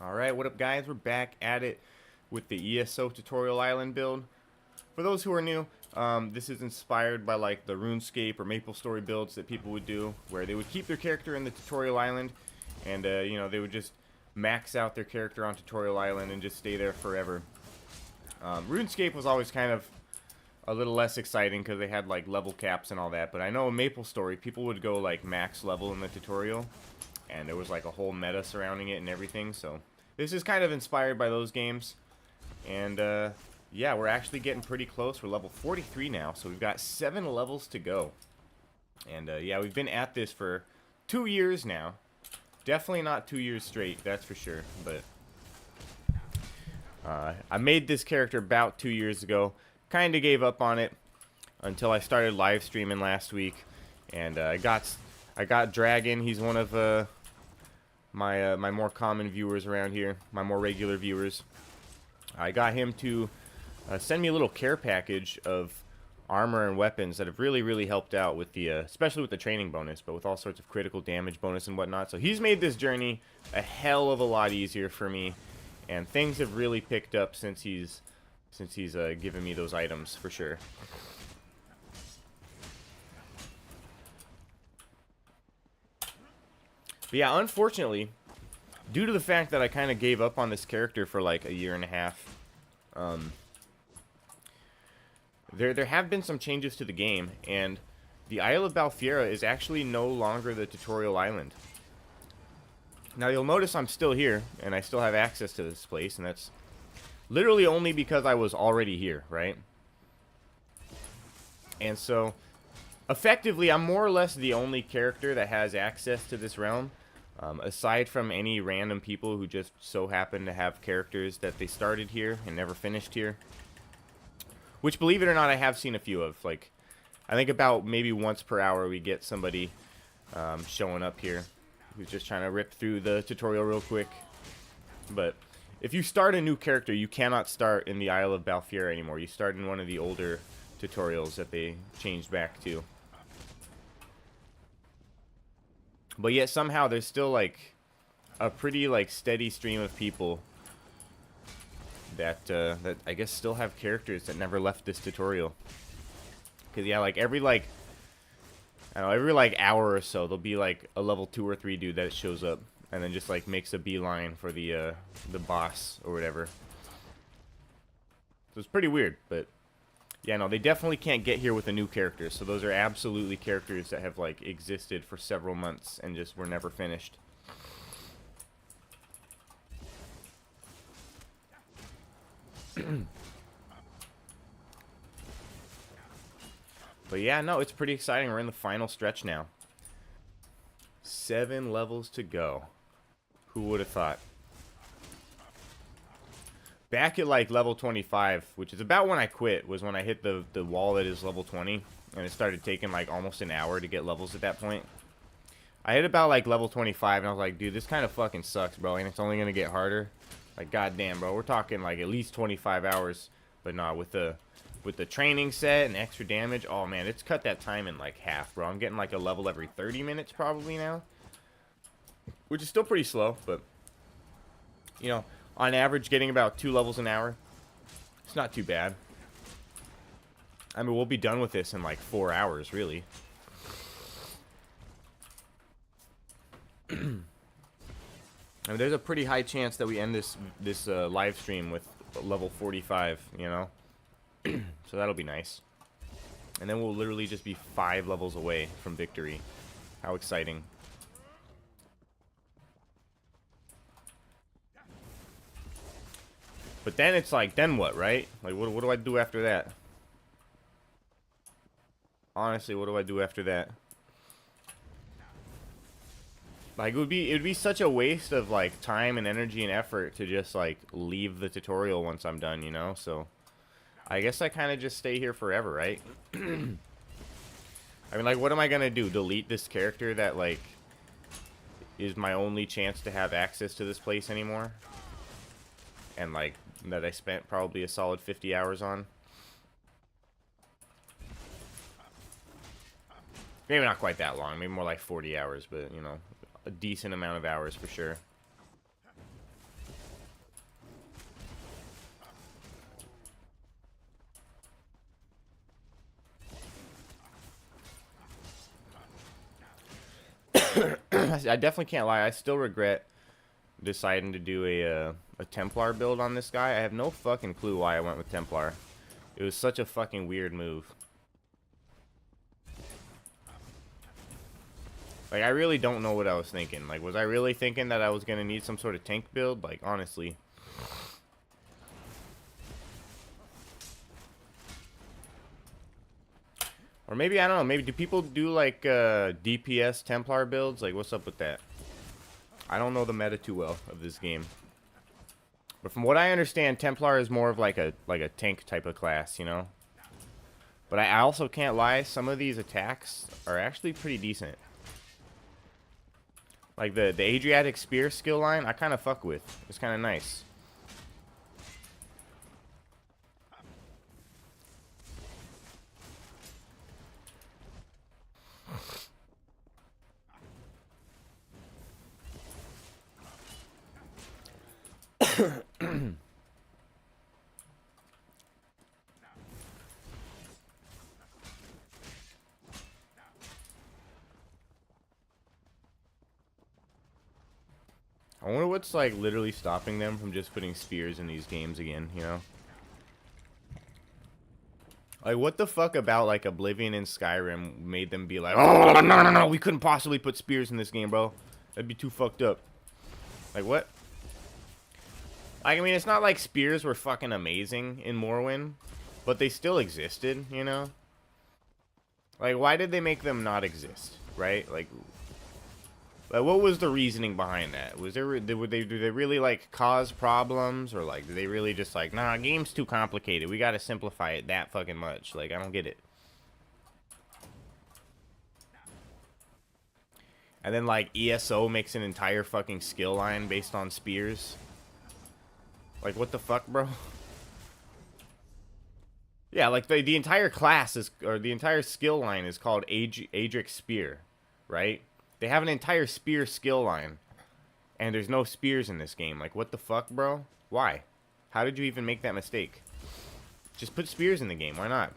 Alright, what up guys? We're back at it with the ESO tutorial island build. For those who are new, this is inspired by like the RuneScape or MapleStory builds that people would do, where they would keep their character in the tutorial island and you know, they would just max out their character on tutorial island and just stay there forever. RuneScape was always kind of a little less exciting because they had like level caps and all that, but I know in MapleStory people would go like max level in the tutorial and there was like a whole meta surrounding it and everything, so this is kind of inspired by those games. And yeah, we're actually getting pretty close. We're level 43 now, so we've got 7 levels to go. And yeah, we've been at this for 2 years now. Definitely not 2 years straight, that's for sure. But I made this character about 2 years ago. Kind of gave up on it until I started live streaming last week, and I got Dragon. He's one of my more common viewers around here, my more regular viewers. I got him to send me a little care package of armor and weapons that have really helped out with the especially with the training bonus, but with all sorts of critical damage bonus and whatnot. So he's made this journey a hell of a lot easier for me, and things have really picked up since he's given me those items for sure. But yeah, unfortunately, due to the fact that I kind of gave up on this character for like a year and a half, there have been some changes to the game, and the Isle of Balfiera is actually no longer the tutorial island. Now you'll notice I'm still here, and I still have access to this place, and that's literally only because I was already here, right? And so, effectively, I'm more or less the only character that has access to this realm. Aside from any random people who just so happen to have characters that they started here and never finished here. Which, believe it or not, I have seen a few of. Like, I think about maybe once per hour we get somebody showing up here who's just trying to rip through the tutorial real quick. But if you start a new character, you cannot start in the Isle of Balfiera anymore. You start in one of the older tutorials that they changed back to. But yet somehow there's still like a pretty like steady stream of people that that I guess still have characters that never left this tutorial. Cause yeah, like every like I don't know, every like hour or so there'll be like a level 2 or 3 dude that shows up and then just like makes a beeline for the boss or whatever. So it's pretty weird, but yeah, no, they definitely can't get here with a new character. So those are absolutely characters that have like existed for several months and just were never finished. But yeah, no, it's pretty exciting. We're in the final stretch now. 7 levels to go. Who would have thought? Back at like level 25, which is about when I quit, was when I hit the wall that is level 20, and it started taking like almost an hour to get levels at that point. I hit about like level 25, and I was like, dude, this kind of fucking sucks, bro, and it's only gonna get harder. Like, goddamn, bro, we're talking like at least 25 hours. But nah, with the training set and extra damage, oh man, it's cut that time in like half, bro. I'm getting like a level every 30 minutes probably now, which is still pretty slow, but you know, on average, getting about 2 levels an hour. It's not too bad. I mean, we'll be done with this in like 4 hours, really. I mean, there's a pretty high chance that we end this live stream with level 45, you know? So that'll be nice. And then we'll literally just be 5 levels away from victory. How exciting. But then it's like, then what, right? Like, what do I do after that? Honestly, what do I do after that? Like, it'd be such a waste of like time and energy and effort to just like leave the tutorial once I'm done, you know? So I guess I kind of just stay here forever, right? I mean, like, what am I gonna do? Delete this character that like is my only chance to have access to this place anymore? And like that I spent probably a solid 50 hours on. Maybe not quite that long, maybe more like 40 hours, but you know, a decent amount of hours for sure. I definitely can't lie. I still regret deciding to do a Templar build on this guy. I have no fucking clue why I went with Templar. It was such a fucking weird move. Like, I really don't know what I was thinking. Like, was I really thinking that I was gonna need some sort of tank build? Like, honestly. Or maybe, I don't know, maybe do people do like DPS Templar builds? Like, what's up with that? I don't know the meta too well of this game. But from what I understand, Templar is more of like a tank type of class, you know? But I also can't lie, some of these attacks are actually pretty decent. Like the Adriatic Spear skill line, I kind of fuck with. It's kind of nice. I wonder what's like literally stopping them from just putting spears in these games again, you know? Like, what the fuck about like Oblivion and Skyrim made them be like, oh, no, we couldn't possibly put spears in this game, bro. That'd be too fucked up. Like, what? Like, I mean, it's not like spears were fucking amazing in Morrowind, but they still existed, you know? Like, why did they make them not exist, right? Like, what was the reasoning behind that? Was there, did they really, like, cause problems? Or, like, did they really just, like, nah, game's too complicated. We gotta simplify it that fucking much. Like, I don't get it. And then, like, ESO makes an entire fucking skill line based on spears. Like, what the fuck, bro? Yeah, like, the entire class is, or the entire skill line is called Adric Spear, right? They have an entire spear skill line, and there's no spears in this game. Like, what the fuck, bro? Why? How did you even make that mistake? Just put spears in the game. Why not?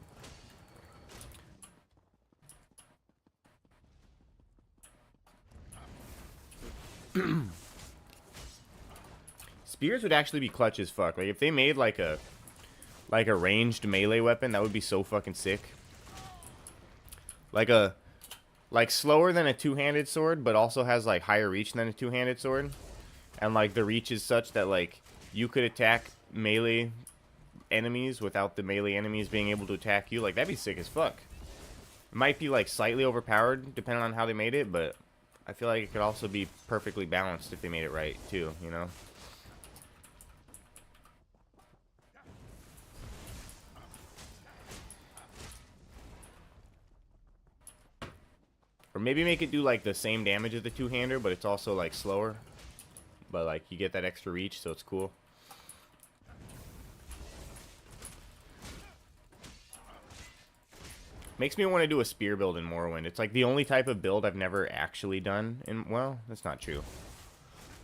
Spears would actually be clutch as fuck. Like, if they made, like a ranged melee weapon, that would be so fucking sick. Like slower than a two-handed sword, but also has like higher reach than a two-handed sword. And like the reach is such that like you could attack melee enemies without the melee enemies being able to attack you. Like, that'd be sick as fuck. It might be like slightly overpowered depending on how they made it, but I feel like it could also be perfectly balanced if they made it right too, you know? Or maybe make it do like the same damage as the two-hander, but it's also like slower. But like you get that extra reach, so it's cool. Makes me want to do a spear build in Morrowind. It's like the only type of build I've never actually done in, well, that's not true.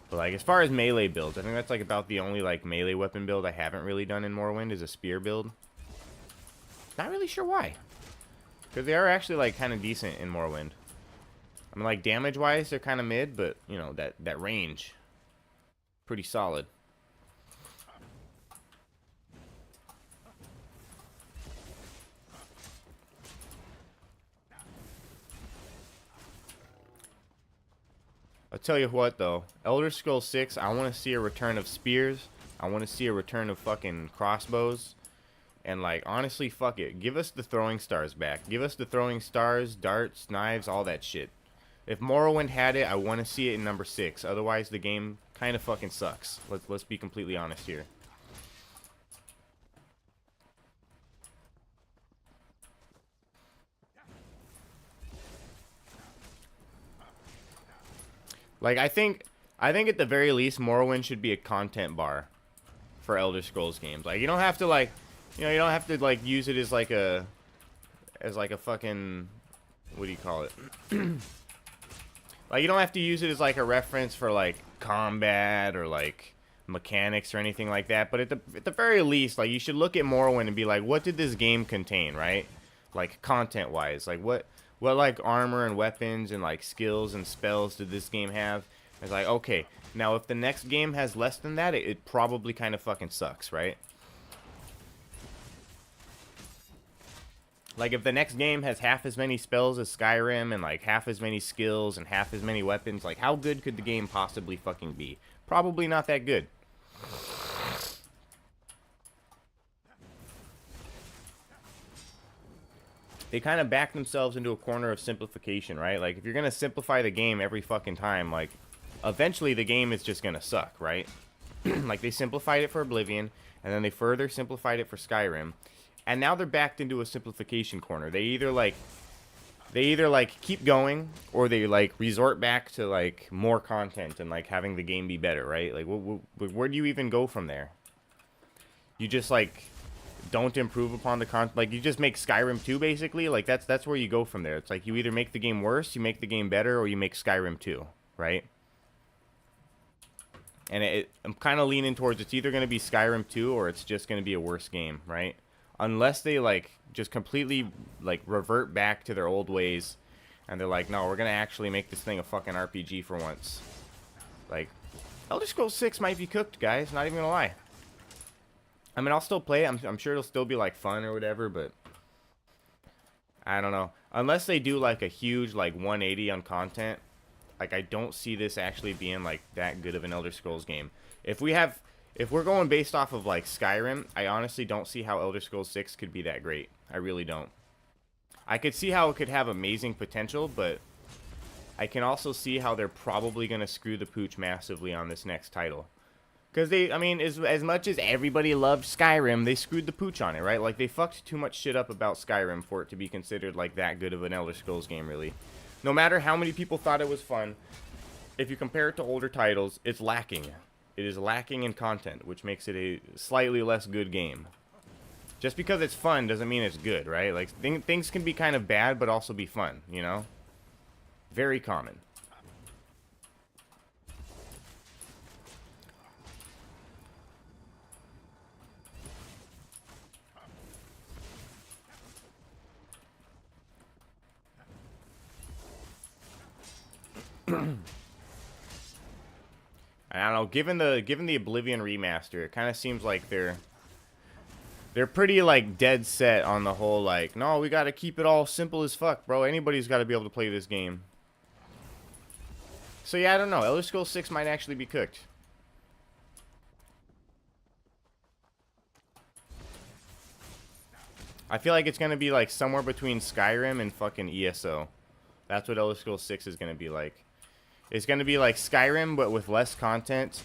But like as far as melee builds, I think that's like about the only like melee weapon build I haven't really done in Morrowind is a spear build. Not really sure why. Because they are actually like kind of decent in Morrowind. I mean, like, damage-wise, they're kind of mid, but, you know, that range, pretty solid. I'll tell you what, though. Elder Scrolls 6, I want to see a return of spears. I want to see a return of fucking crossbows. And, like, honestly, fuck it. Give us the throwing stars back. Give us the throwing stars, darts, knives, all that shit. If Morrowind had it, I want to see it in number 6. Otherwise, the game kind of fucking sucks. Let's be completely honest here. Like, I think at the very least, Morrowind should be a content bar for Elder Scrolls games. Like, you don't have to, like, you know, you don't have to, like, use it as, like, a fucking, what do you call it? Like, you don't have to use it as, like, a reference for, like, combat or, like, mechanics or anything like that. But at the very least, like, you should look at Morrowind and be like, what did this game contain, right? Like, content-wise. Like, what What like armor and weapons and like skills and spells did this game have? It's like, okay, now if the next game has less than that, it probably kind of fucking sucks, right? Like if the next game has half as many spells as Skyrim and like half as many skills and half as many weapons, like how good could the game possibly fucking be? Probably not that good. They kind of back themselves into a corner of simplification, right? Like if you're gonna simplify the game every fucking time, like eventually the game is just gonna suck, right? Like they simplified it for Oblivion, and then they further simplified it for Skyrim, and now they're backed into a simplification corner. They either like keep going, or they like resort back to like more content and like having the game be better, right? Like where do you even go from there? You just like don't improve upon the content. Like you just make Skyrim 2 basically. Like that's where you go from there. It's like you either make the game worse, you make the game better, or you make Skyrim 2, right? And I'm kind of leaning towards it's either going to be Skyrim 2 or it's just going to be a worse game, right? Unless they like just completely like revert back to their old ways and they're like, no, we're going to actually make this thing a fucking RPG for once. Like Elder Scrolls 6 might be cooked, guys, not even going to lie. I mean, I'll still play it. I'm sure it'll still be like fun or whatever, but I don't know. Unless they do like a huge like 180 on content, like I don't see this actually being like that good of an Elder Scrolls game. If we're going based off of like Skyrim, I honestly don't see how Elder Scrolls 6 could be that great. I really don't. I could see how it could have amazing potential, but I can also see how they're probably going to screw the pooch massively on this next title. Because I mean, as much as everybody loved Skyrim, they screwed the pooch on it, right? Like, they fucked too much shit up about Skyrim for it to be considered, like, that good of an Elder Scrolls game, really. No matter how many people thought it was fun, if you compare it to older titles, it's lacking. It is lacking in content, which makes it a slightly less good game. Just because it's fun doesn't mean it's good, right? Like, things can be kind of bad, but also be fun, you know? Very common. I don't know, given the Oblivion remaster, it kind of seems like they're pretty like dead set on the whole like, no, we got to keep it all simple as fuck, bro. Anybody's got to be able to play this game. So yeah, I don't know. Elder Scrolls 6 might actually be cooked. I feel like it's going to be like somewhere between Skyrim and fucking ESO. That's what Elder Scrolls 6 is going to be like. It's going to be like Skyrim, but with less content.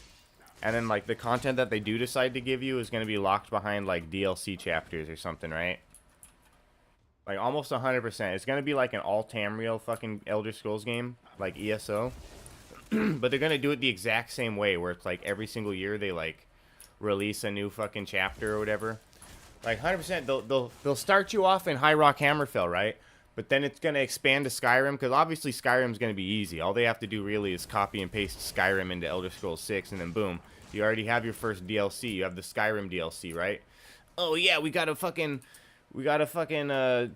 And then, like, the content that they do decide to give you is going to be locked behind, like, DLC chapters or something, right? Like, almost 100%. It's going to be like an all-Tamriel fucking Elder Scrolls game, like ESO. But they're going to do it the exact same way, where it's, like, every single year they, like, release a new fucking chapter or whatever. Like, 100%, they'll start you off in High Rock Hammerfell, right? But then it's going to expand to Skyrim, because obviously Skyrim's going to be easy. All they have to do really is copy and paste Skyrim into Elder Scrolls 6, and then boom. You already have your first DLC. You have the Skyrim DLC, right? Oh, yeah, we gotta fucking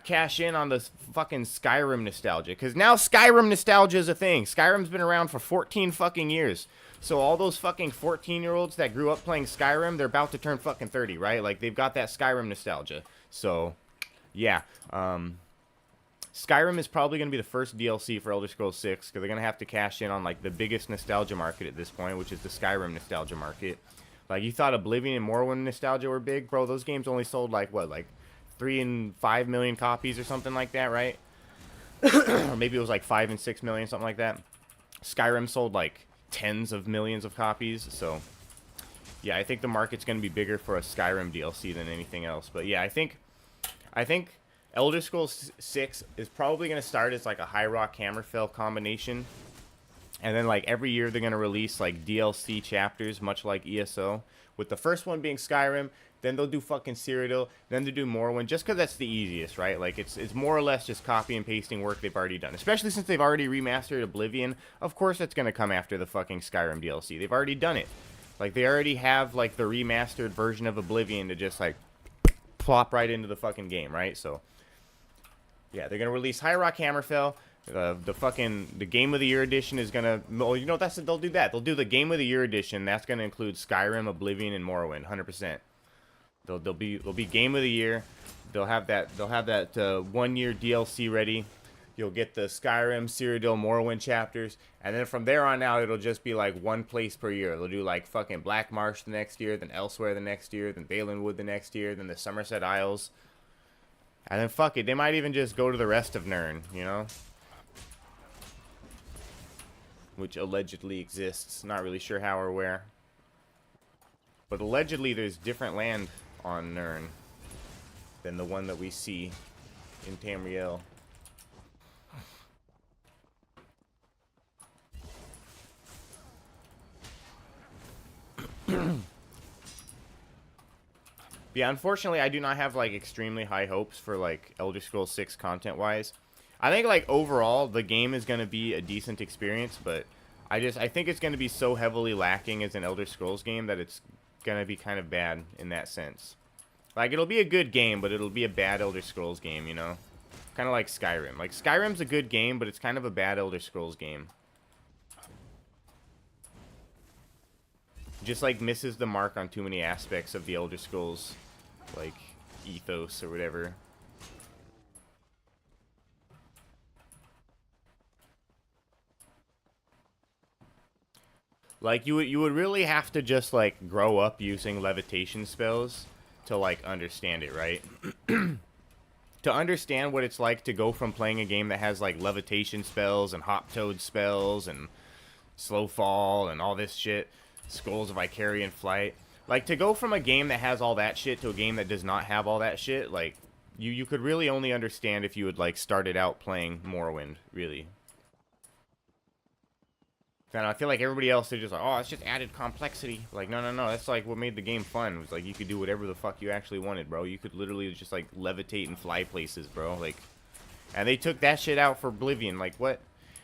cash in on the fucking Skyrim nostalgia. Because now Skyrim nostalgia is a thing. Skyrim's been around for 14 fucking years. So all those fucking 14-year-olds that grew up playing Skyrim, they're about to turn fucking 30, right? Like, they've got that Skyrim nostalgia. So, yeah. Skyrim is probably going to be the first DLC for Elder Scrolls 6, because they're going to have to cash in on, like, the biggest nostalgia market at this point, which is the Skyrim nostalgia market. Like, you thought Oblivion and Morrowind nostalgia were big? Bro, those games only sold, like, what, like 3 and 5 million copies or something like that, right? Or maybe it was, like, 5 and 6 million, something like that. Skyrim sold, like, tens of millions of copies, so... Yeah, I think the market's going to be bigger for a Skyrim DLC than anything else. But, yeah, I think Elder Scrolls 6 is probably going to start as like a High Rock Hammerfell combination. And then like every year they're going to release like DLC chapters, much like ESO. With the first one being Skyrim, then they'll do fucking Cyrodiil, then they'll do Morrowind, just because that's the easiest, right? Like it's more or less just copy and pasting work they've already done. Especially since they've already remastered Oblivion. Of course that's going to come after the fucking Skyrim DLC. They've already done it. Like they already have like the remastered version of Oblivion to just like plop right into the fucking game, right? So... Yeah, they're gonna release High Rock Hammerfell. The Game of the Year edition is gonna. Well, you know they'll do that. They'll do the Game of the Year edition. That's gonna include Skyrim, Oblivion, and Morrowind. 100%. They'll be Game of the Year. They'll have that 1-year DLC ready. You'll get the Skyrim, Cyrodiil, Morrowind chapters, and then from there on out, it'll just be like one place per year. They'll do like fucking Black Marsh the next year, then Elsewhere the next year, then Balinwood the next year, then the Somerset Isles, and then fuck it, they might even just go to the rest of Nirn, you know, which allegedly exists. Not really sure how or where, but allegedly there's different land on Nirn than the one that we see in Tamriel. Yeah, unfortunately, I do not have like extremely high hopes for like Elder Scrolls 6 content-wise. I think like overall the game is going to be a decent experience, but I think it's going to be so heavily lacking as an Elder Scrolls game that it's going to be kind of bad in that sense. Like it'll be a good game, but it'll be a bad Elder Scrolls game, you know? Kind of like Skyrim. Like Skyrim's a good game, but it's kind of a bad Elder Scrolls game. Just like misses the mark on too many aspects of the Elder Scrolls like ethos or whatever. Like you would really have to just like grow up using levitation spells to like understand it, right? To understand what it's like to go from playing a game that has like levitation spells and hop toad spells and slow fall and all this shit, Skulls of Icarian Flight. Like, to go from a game that has all that shit to a game that does not have all that shit, like, you could really only understand if you had, like, started out playing Morrowind, really. And I feel like everybody else, they're just like, oh, it's just added complexity. Like, no, that's, like, what made the game fun. It was, like, you could do whatever the fuck you actually wanted, bro. You could literally just, like, levitate and fly places, bro. Like, and they took that shit out for Oblivion. Like, what?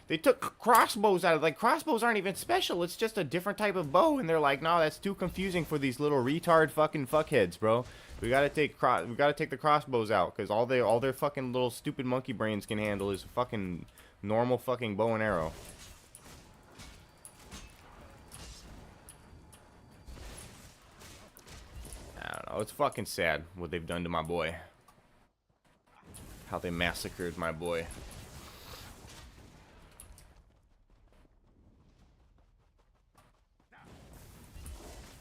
They took crossbows out of, like, crossbows aren't even special. It's just a different type of bow. And they're like, no, that's too confusing for these little retard fucking fuckheads, bro. We gotta take the crossbows out, because all their fucking little stupid monkey brains can handle is fucking normal fucking bow and arrow. I don't know. It's fucking sad what they've done to my boy. How they massacred my boy.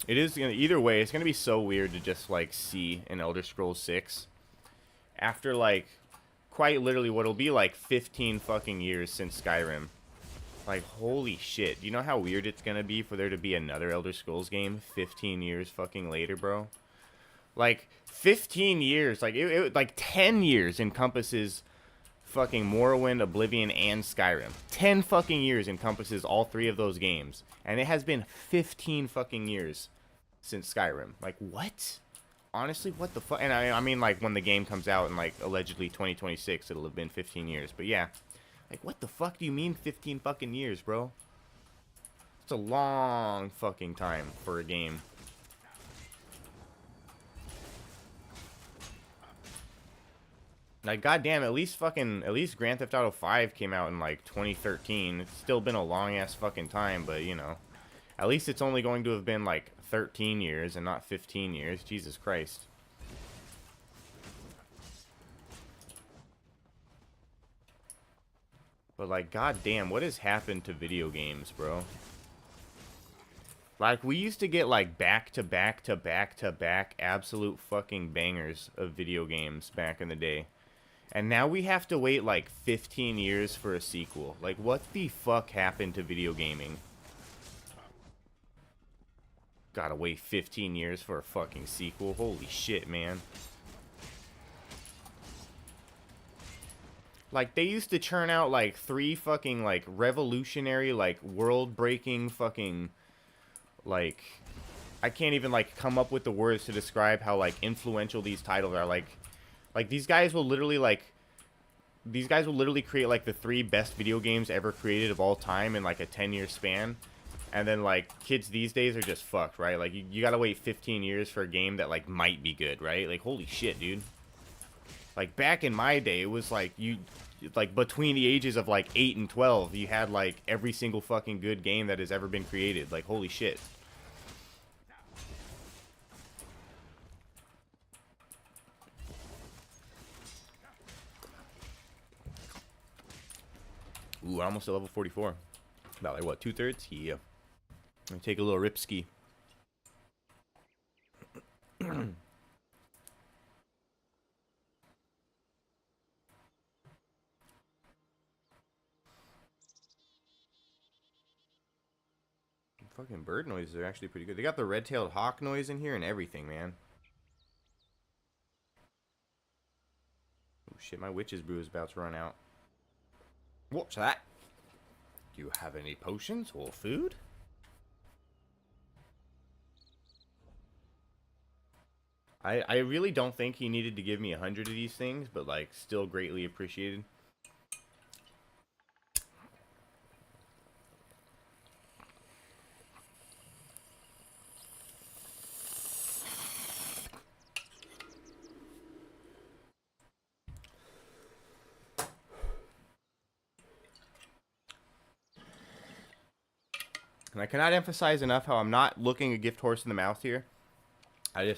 It is gonna, either way, it's gonna be so weird to just like see an Elder Scrolls 6 after like quite literally what'll be like 15 fucking years since Skyrim. Like, holy shit. Do you know how weird it's gonna be for there to be another Elder Scrolls game 15 years fucking later, bro? Like, 15 years, like, like 10 years encompasses fucking Morrowind, Oblivion, and Skyrim. 10 fucking years encompasses all three of those games. And it has been 15 fucking years since Skyrim. Like, what? Honestly, what the fuck? And I mean, like, when the game comes out in, like, allegedly 2026, it'll have been 15 years. But yeah, like, what the fuck do you mean 15 fucking years, bro? It's a long fucking time for a game. Like, goddamn, at least Grand Theft Auto 5 came out in, like, 2013. It's still been a long-ass fucking time, but, you know. At least it's only going to have been, like, 13 years and not 15 years. Jesus Christ. But, like, goddamn, what has happened to video games, bro? Like, we used to get, like, back-to-back-to-back-to-back absolute fucking bangers of video games back in the day. And now we have to wait like 15 years for a sequel. Like, what the fuck happened to video gaming? Gotta wait 15 years for a fucking sequel. Holy shit, man. Like, they used to churn out like 3 fucking like revolutionary, like world-breaking fucking, like, I can't even like come up with the words to describe how like influential these titles are. Like, these guys will literally create, like, the 3 best video games ever created of all time in, like, a 10-year span. And then, like, kids these days are just fucked, right? Like, you gotta wait 15 years for a game that, like, might be good, right? Like, holy shit, dude. Like back in my day, it was like like between the ages of like 8 and 12, you had like every single fucking good game that has ever been created. Like holy shit. Ooh, almost at level 44. About like what, 2/3? Yeah. Let me take a little rip ski. Fucking bird noises are actually pretty good. They got the red-tailed hawk noise in here and everything, man. Oh shit, my witch's brew is about to run out. What's that? Do you have any potions or food? I really don't think he needed to give me 100 of these things, but like still greatly appreciated. And I cannot emphasize enough how I'm not looking a gift horse in the mouth here. I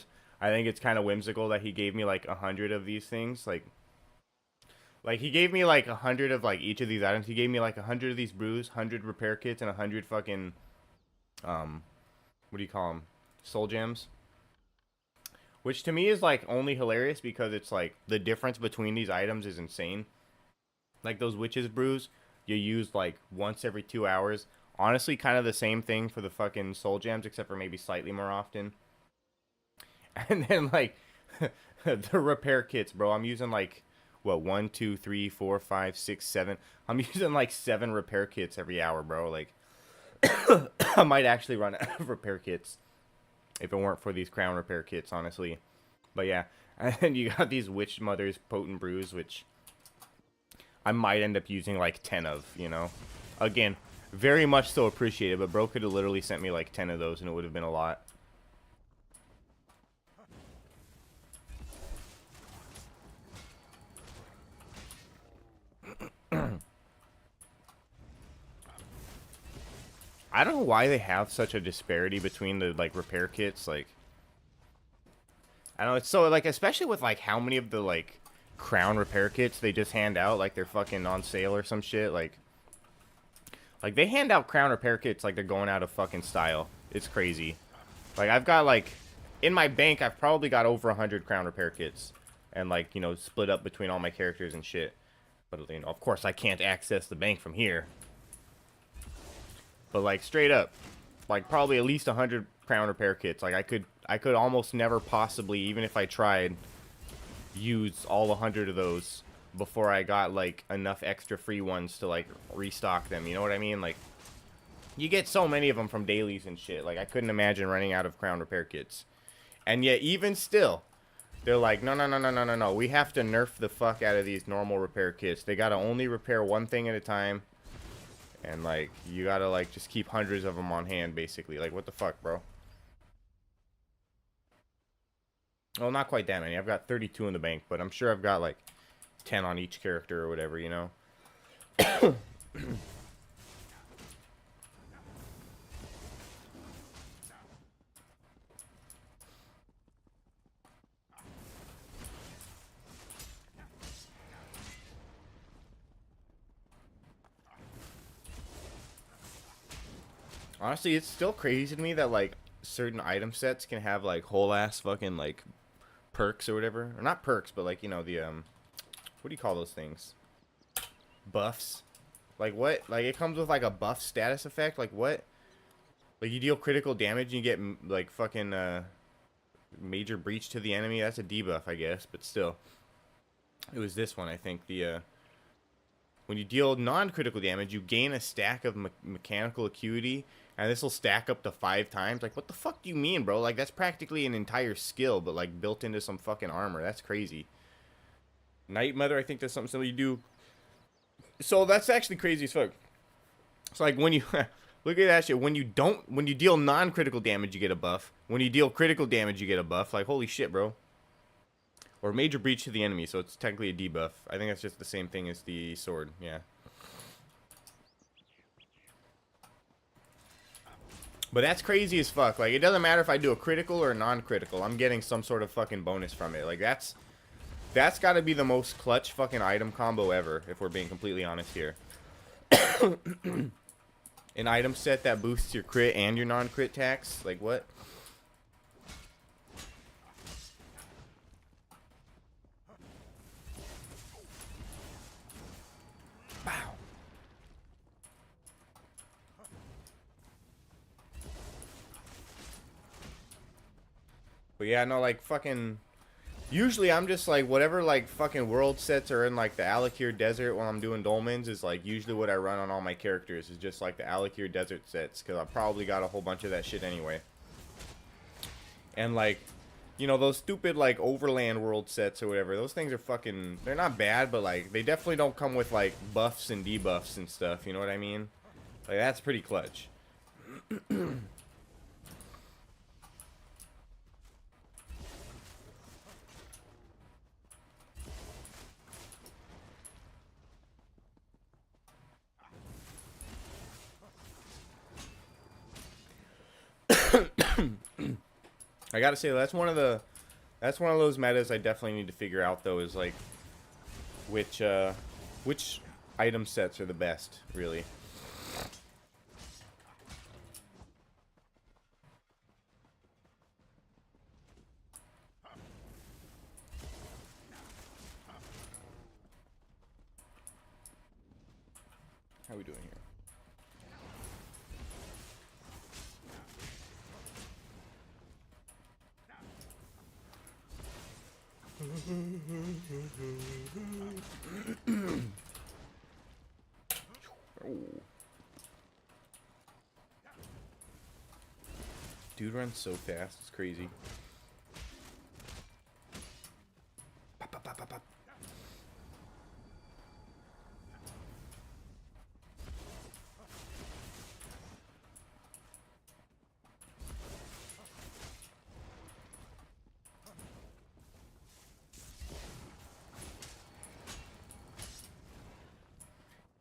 think it's kind of whimsical that he gave me like 100 of these things. Like he gave me like 100 of like each of these items. He gave me like 100 of these brews, 100 repair kits, and 100 fucking what do you call them? Soul gems. Which to me is like only hilarious because it's like the difference between these items is insane. Like those witches brews, you use like once every 2 hours. Honestly, kind of the same thing for the fucking soul gems, except for maybe slightly more often. And then like the repair kits, bro. I'm using like what 1, 2, 3, 4, 5, 6, 7. I'm using like 7 repair kits every hour, bro. Like I might actually run out of repair kits if it weren't for these crown repair kits, honestly. But yeah, and then you got these witch mothers potent brews, which I might end up using like 10 of. You know, again. Very much so appreciated, but bro could have literally sent me like 10 of those and it would have been a lot. I don't know why they have such a disparity between the like repair kits. Like, I don't know, it's so like, especially with like how many of the like crown repair kits they just hand out, like they're fucking on sale or some shit. Like they hand out crown repair kits like they're going out of fucking style. It's crazy. Like I've got like in my bank I've probably got over 100 crown repair kits, and like, you know, split up between all my characters and shit. But you know, of course I can't access the bank from here. But like straight up, like probably at least 100 crown repair kits. Like I could almost never possibly, even if I tried, use all 100 of those before I got like enough extra free ones to like restock them. You know what I mean? Like you get so many of them from dailies and shit. Like I couldn't imagine running out of crown repair kits. And yet even still, they're like, no. We have to nerf the fuck out of these normal repair kits. They gotta only repair one thing at a time. And like you gotta like just keep hundreds of them on hand basically. Like what the fuck, bro? Well, not quite that many. I've got 32 in the bank, but I'm sure I've got like 10 on each character or whatever, you know? Honestly, it's still crazy to me that like certain item sets can have like whole ass fucking like perks or whatever. Or not perks, but like, you know, the what do you call those things? Buffs. Like what? Like it comes with like a buff status effect. Like what? Like you deal critical damage and you get like fucking major breach to the enemy. That's a debuff, I guess, but still. It was this one, I think. The when you deal non-critical damage, you gain a stack of mechanical acuity, and this will stack up to 5 times. Like what the fuck do you mean, bro? Like that's practically an entire skill, but like built into some fucking armor. That's crazy. Night Mother, I think that's something similar you do. So that's actually crazy as fuck. It's like when you look at that shit. When you deal non-critical damage, you get a buff. When you deal critical damage, you get a buff. Like holy shit, bro. Or major breach to the enemy, so it's technically a debuff. I think that's just the same thing as the sword, yeah. But that's crazy as fuck. Like, it doesn't matter if I do a critical or a non-critical. I'm getting some sort of fucking bonus from it. Like, that's got to be the most clutch fucking item combo ever, if we're being completely honest here. An item set that boosts your crit and your non-crit tax? Like, what? But yeah, no, like, fucking... Usually I'm just, like, whatever, like, fucking world sets are in, like, the Alakir Desert when I'm doing Dolmens is, like, usually what I run on all my characters is just, like, the Alakir Desert sets. Because I probably got a whole bunch of that shit anyway. And, like, you know, those stupid, like, Overland world sets or whatever, those things are fucking... They're not bad, but, like, they definitely don't come with, like, buffs and debuffs and stuff, you know what I mean? Like, that's pretty clutch. I gotta say, that's one of those metas I definitely need to figure out, though, is like which item sets are the best, really. How are we doing here? Oh. Dude runs so fast, it's crazy. Pop, pop, pop, pop, pop.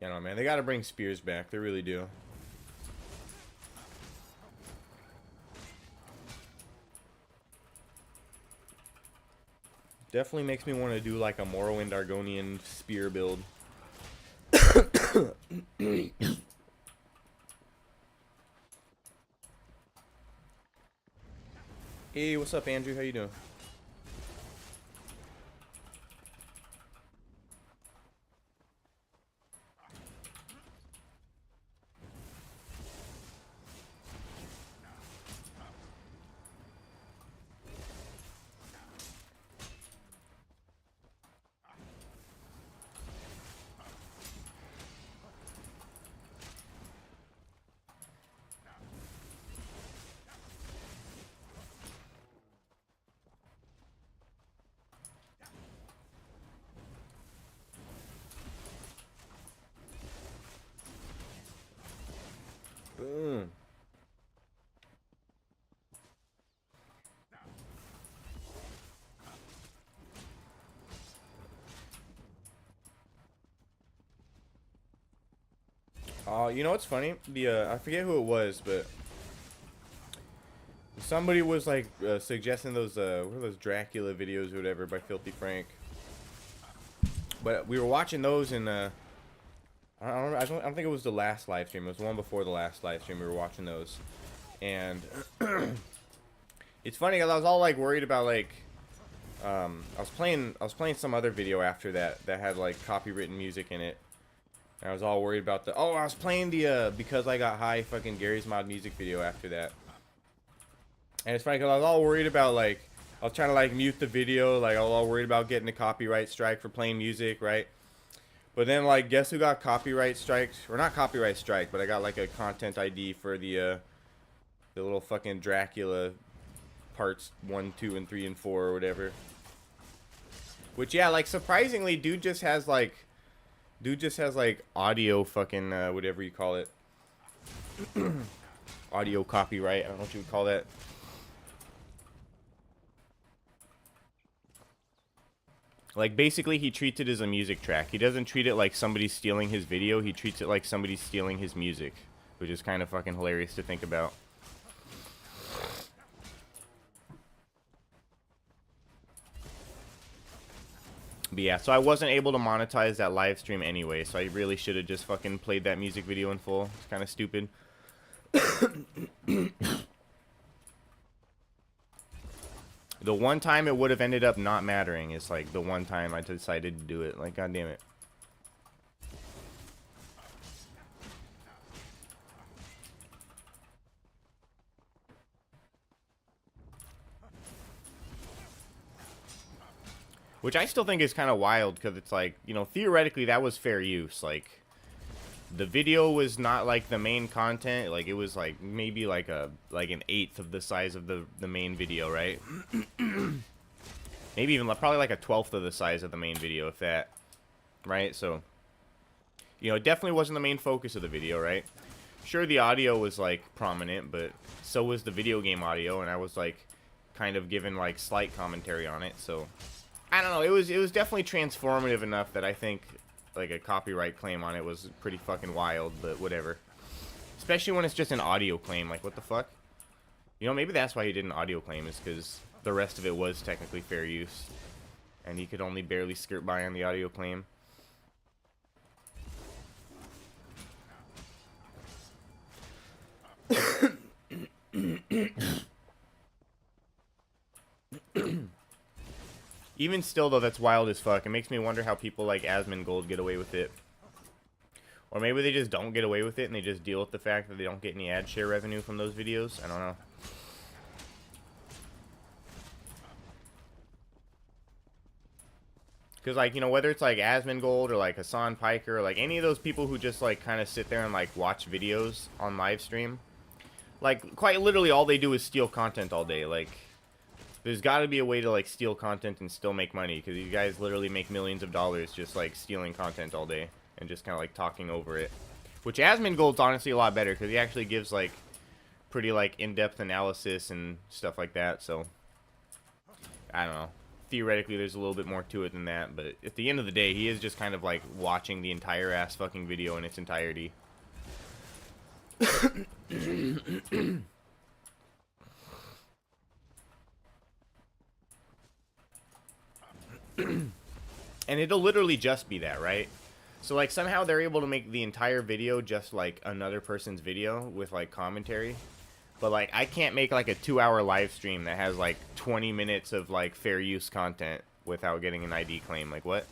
Yeah, no, man, they gotta bring spears back. They really do. Definitely makes me want to do like a Morrowind Argonian spear build. Hey, what's up, Andrew? How you doing? Boom. You know what's funny? I forget who it was, but somebody was like suggesting those what are those Dracula videos or whatever by Filthy Frank. But we were watching those and I don't think it was the last live stream. It was the one before the last live stream. We were watching those, and it's funny because I was all like worried about like I was playing some other video after that had like copywritten music in it. And I was all worried about I was playing the Because I Got High fucking Gary's Mod music video after that. And it's funny because I was all worried about like I was trying to like mute the video, like I was all worried about getting a copyright strike for playing music, right? But then, like, guess who got copyright strikes? Or not copyright strike, but I got, like, a content ID for the little fucking Dracula parts 1, 2, and 3, and 4, or whatever. Which, yeah, like, surprisingly, dude just has, like, audio fucking, whatever you call it. Audio copyright, I don't know what you would call that. Like, basically, he treats it as a music track. He doesn't treat it like somebody's stealing his video. He treats it like somebody's stealing his music, which is kind of fucking hilarious to think about. But yeah, so I wasn't able to monetize that live stream anyway, so I really should have just fucking played that music video in full. It's kind of stupid. The one time it would have ended up not mattering is like the one time I decided to do it. Like, god damn it. Which I still think is kind of wild, because it's like, you know, theoretically that was fair use. Like, the video was not like the main content. Like, it was like maybe like an eighth of the size of the main video, right? Maybe even probably like a 12th of the size of the main video, if that, right? So, you know, it definitely wasn't the main focus of the video, right? Sure, the audio was like prominent, but so was the video game audio, and I was like kind of given like slight commentary on it. So I don't know, it was definitely transformative enough that I think like a copyright claim on it was pretty fucking wild, but whatever. Especially when it's just an audio claim, like what the fuck? You know, maybe that's why he did an audio claim, is because the rest of it was technically fair use, and he could only barely skirt by on the audio claim. Even still, though, that's wild as fuck. It makes me wonder how people like Asmongold get away with it. Or maybe they just don't get away with it and they just deal with the fact that they don't get any ad share revenue from those videos. I don't know. Because, like, you know, whether it's like Asmongold or like Hassan Piker or like any of those people who just like kind of sit there and like watch videos on live stream, like quite literally all they do is steal content all day. Like, there's got to be a way to like steal content and still make money, because these guys literally make millions of dollars just like stealing content all day and just kind of like talking over it. Which Asmongold's honestly a lot better, because he actually gives like pretty like in-depth analysis and stuff like that. So I don't know. Theoretically, there's a little bit more to it than that, but at the end of the day, he is just kind of like watching the entire ass fucking video in its entirety. And it'll literally just be that, right? So like somehow they're able to make the entire video just like another person's video with like commentary. But like I can't make like a 2-hour live stream that has like 20 minutes of like fair use content without getting an ID claim. Like what?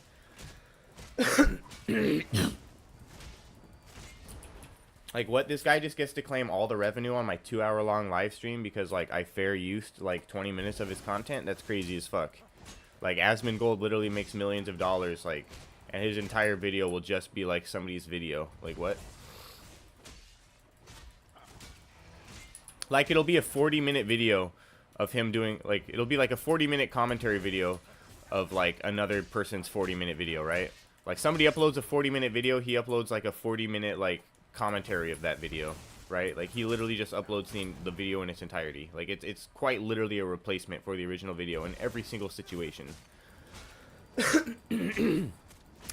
Like what? This guy just gets to claim all the revenue on my 2-hour long live stream because like I fair used like 20 minutes of his content? That's crazy as fuck. Like Asmongold literally makes millions of dollars, like, and his entire video will just be like somebody's video. Like what? Like it'll be a 40-minute video of him doing like, it'll be like a 40-minute commentary video of like another person's 40-minute video, right? Like somebody uploads a 40-minute video, he uploads like a 40-minute like commentary of that video, right? Like he literally just uploads the video in its entirety. Like it's quite literally a replacement for the original video in every single situation.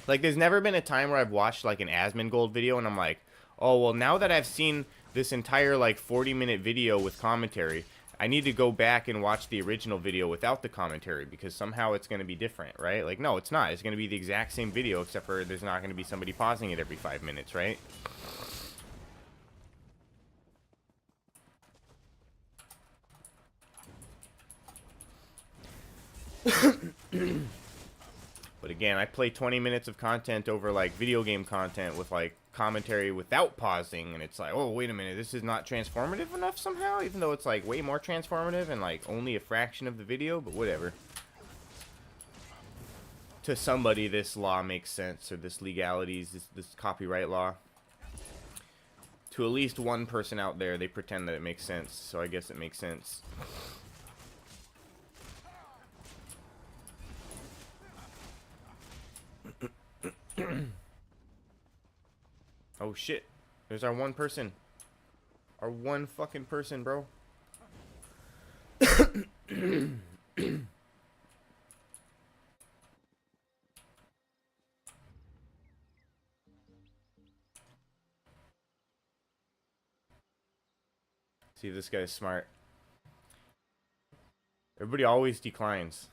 Like there's never been a time where I've watched like an Asmongold video and I'm like, oh well, now that I've seen this entire like 40-minute video with commentary, I need to go back and watch the original video without the commentary because somehow it's going to be different, right? Like no, it's not. It's going to be the exact same video except for there's not going to be somebody pausing it every 5 minutes, right? But again, I play 20 minutes of content over like video game content with like commentary without pausing, and it's like, oh wait a minute, this is not transformative enough somehow, even though it's like way more transformative and like only a fraction of the video. But whatever. To somebody, this law makes sense, or this legalities, this copyright law. To at least one person out there, they pretend that it makes sense, so I guess it makes sense. Oh shit. There's our one person. Our one fucking person, bro. See if this guy's smart. Everybody always declines.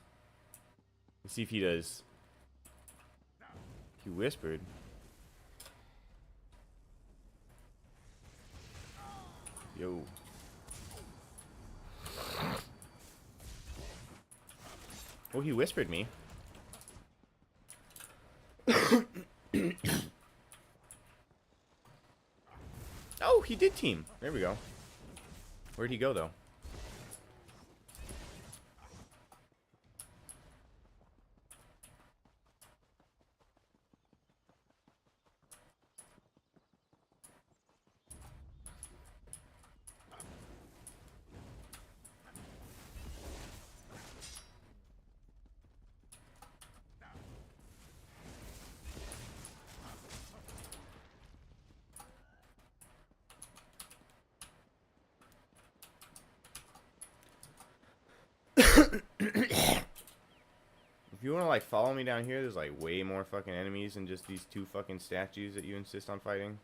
Let's see if he does. He whispered. Yo. Oh, he whispered me. Oh, he did team. There we go. Where'd he go, though? If you want to, like, follow me down here, there's, like, way more fucking enemies than just these two fucking statues that you insist on fighting.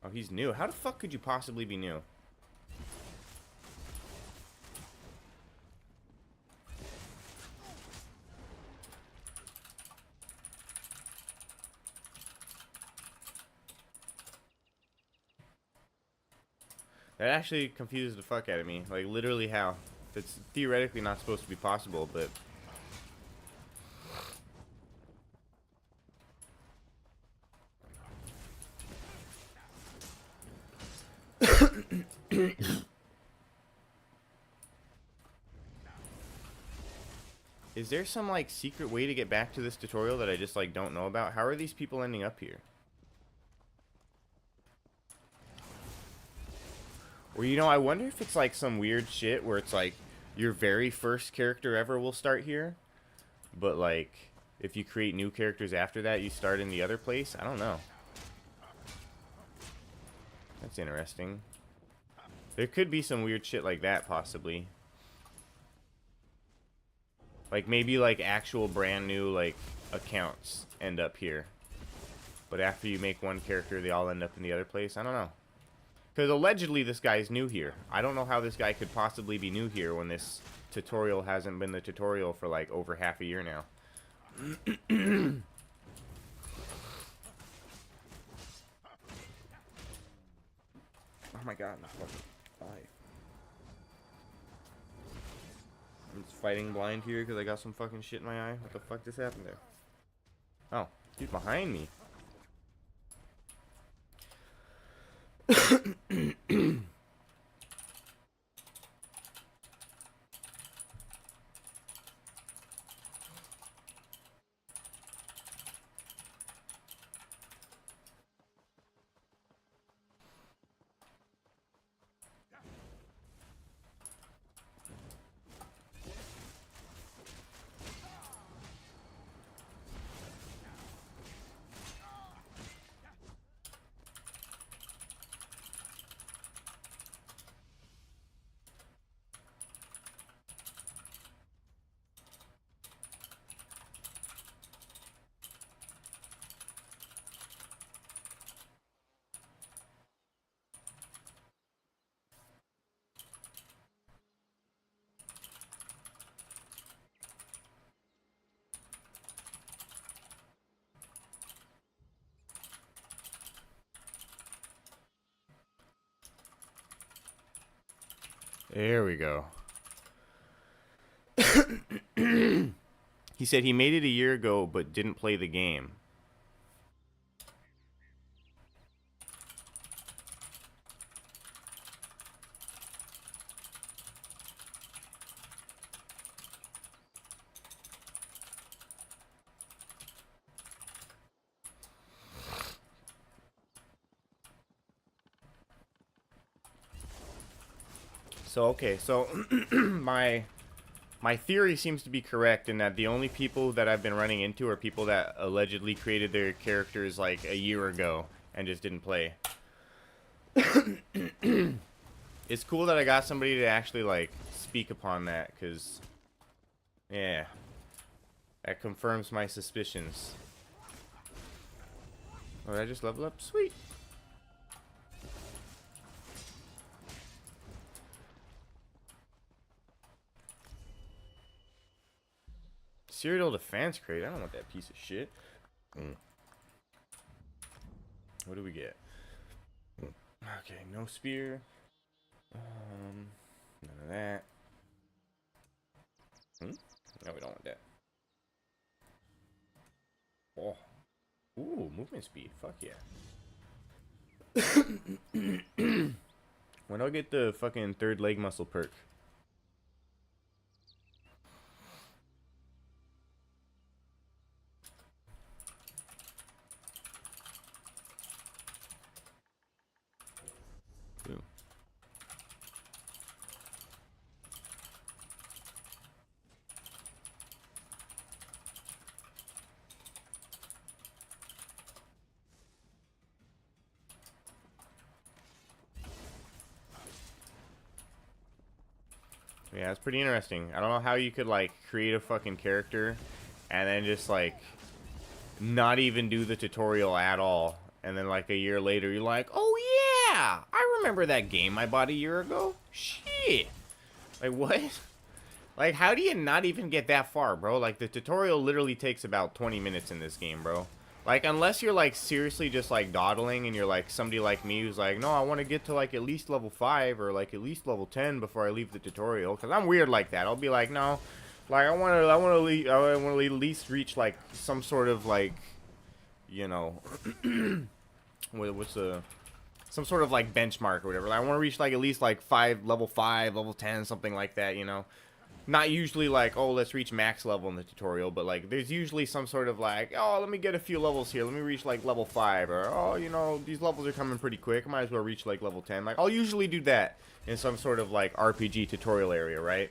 Oh, he's new. How the fuck could you possibly be new? That actually confuses the fuck out of me. Like, literally how? That's theoretically not supposed to be possible, but... Is there some, like, secret way to get back to this tutorial that I just, like, don't know about? How are these people ending up here? Or, you know, I wonder if it's, like, some weird shit where it's, like, your very first character ever will start here. But, like, if you create new characters after that, you start in the other place? I don't know. That's interesting. There could be some weird shit like that, possibly. Like, maybe, like, actual brand new, like, accounts end up here. But after you make one character, they all end up in the other place? I don't know. Because allegedly this guy's new here. I don't know how this guy could possibly be new here when this tutorial hasn't been the tutorial for, like, over half a year now. Oh my god, I'm fucking alive. I'm just fighting blind here because I got some fucking shit in my eye. What the fuck just happened there? Oh, he's behind me. There we go. He said he made it a year ago but didn't play the game. So, okay, so my theory seems to be correct in that the only people that I've been running into are people that allegedly created their characters like a year ago and just didn't play. It's cool that I got somebody to actually like speak upon that, because yeah, that confirms my suspicions. Oh, did I just level up? Sweet. Serial defense crate. I don't want that piece of shit. What do we get? Okay, no spear. None of that. No, we don't want that. Oh. Ooh, movement speed. Fuck yeah. When do I get the fucking third leg muscle perk? Ooh. Yeah, it's pretty interesting. I don't know how you could like create a fucking character and then just like not even do the tutorial at all, and then like a year later you're like, oh yeah, I remember that game I bought a year ago. Shit. Like what? Like how do you not even get that far, bro? Like the tutorial literally takes about 20 minutes in this game, bro. Like unless you're like seriously just like dawdling and you're like somebody like me who's like, no, I want to get to like at least level 5 or like at least level 10 before I leave the tutorial, because I'm weird like that. I'll be like, no, like I want to at least reach like some sort of like, you know, what's the some sort of like benchmark or whatever. Like, I want to reach like at least like level 5, level 10, something like that, you know. Not usually like, oh, let's reach max level in the tutorial, but like there's usually some sort of like, oh, let me get a few levels here, let me reach like level 5, or oh, you know, these levels are coming pretty quick, I might as well reach like level 10. Like I'll usually do that in some sort of like RPG tutorial area, right?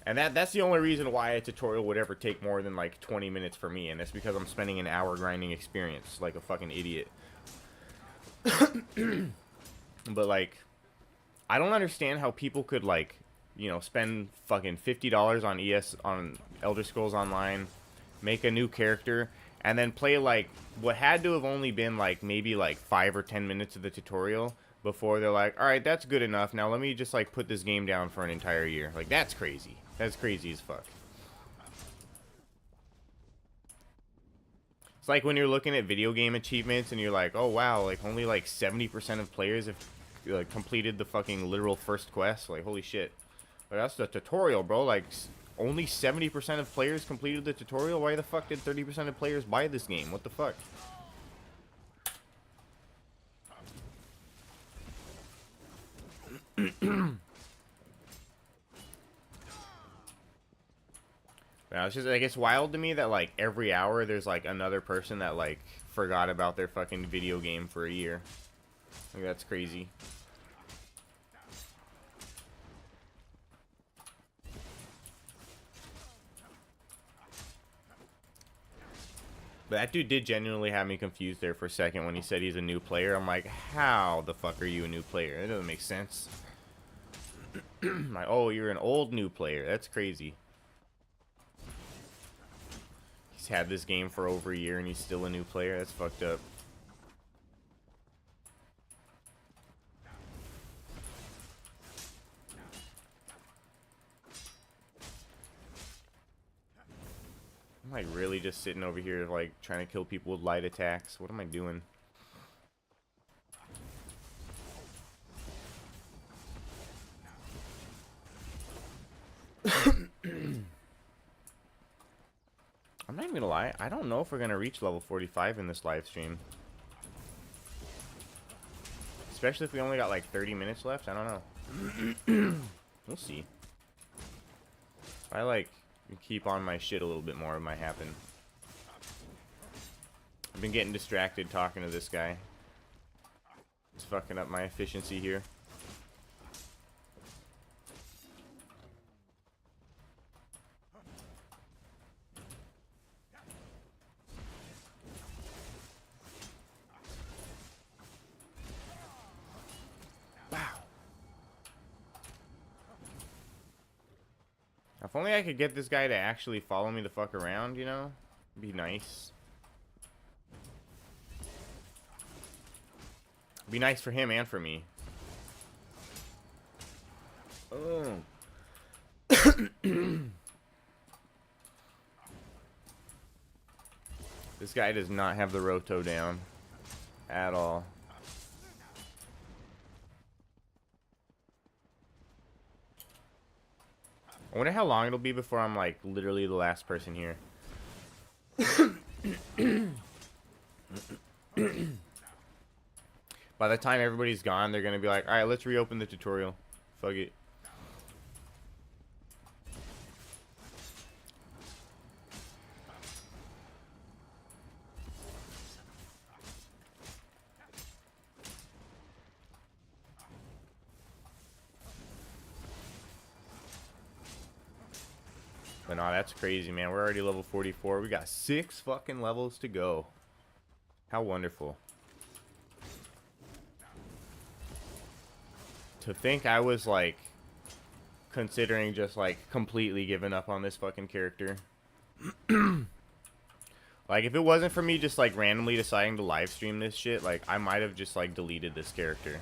And that's the only reason why a tutorial would ever take more than like 20 minutes for me, and that's because I'm spending an hour grinding experience like a fucking idiot. But like I don't understand how people could like, you know, spend fucking $50 on Elder Scrolls Online, make a new character, and then play like what had to have only been like maybe like 5 or 10 minutes of the tutorial before they're like, all right, that's good enough. Now let me just like put this game down for an entire year. Like that's crazy. That's crazy as fuck. It's like when you're looking at video game achievements and you're like, oh wow, like only like 70% of players have completed the fucking literal first quest. Like holy shit. But that's the tutorial, bro. Like, only 70% of players completed the tutorial? Why the fuck did 30% of players buy this game? What the fuck? Now, it's just, like, it's wild to me that, like, every hour there's, like, another person that, like, forgot about their fucking video game for a year. Like, that's crazy. But that dude did genuinely have me confused there for a second when he said he's a new player. I'm like, how the fuck are you a new player? That doesn't make sense. Like, oh, you're an old new player. That's crazy. He's had this game for over a year and he's still a new player. That's fucked up. I'm like really just sitting over here like trying to kill people with light attacks. What am I doing? I'm not even gonna lie, I don't know if we're gonna reach level 45 in this live stream. Especially if we only got like 30 minutes left, I don't know. We'll see. If I like keep on my shit a little bit more, it might happen. I've been getting distracted talking to this guy. It's fucking up my efficiency here. If only I could get this guy to actually follow me the fuck around, you know? It'd be nice. Be nice for him and for me. Oh. This guy does not have the roto down at all. I wonder how long it'll be before I'm like literally the last person here. By the time everybody's gone, they're gonna be like, alright, let's reopen the tutorial. Fuck it. But no, that's crazy, man. We're already level 44. We got 6 fucking levels to go. How wonderful. To think I was, like, considering just, like, completely giving up on this fucking character. Like, if it wasn't for me just, like, randomly deciding to live stream this shit, like, I might have just, like, deleted this character.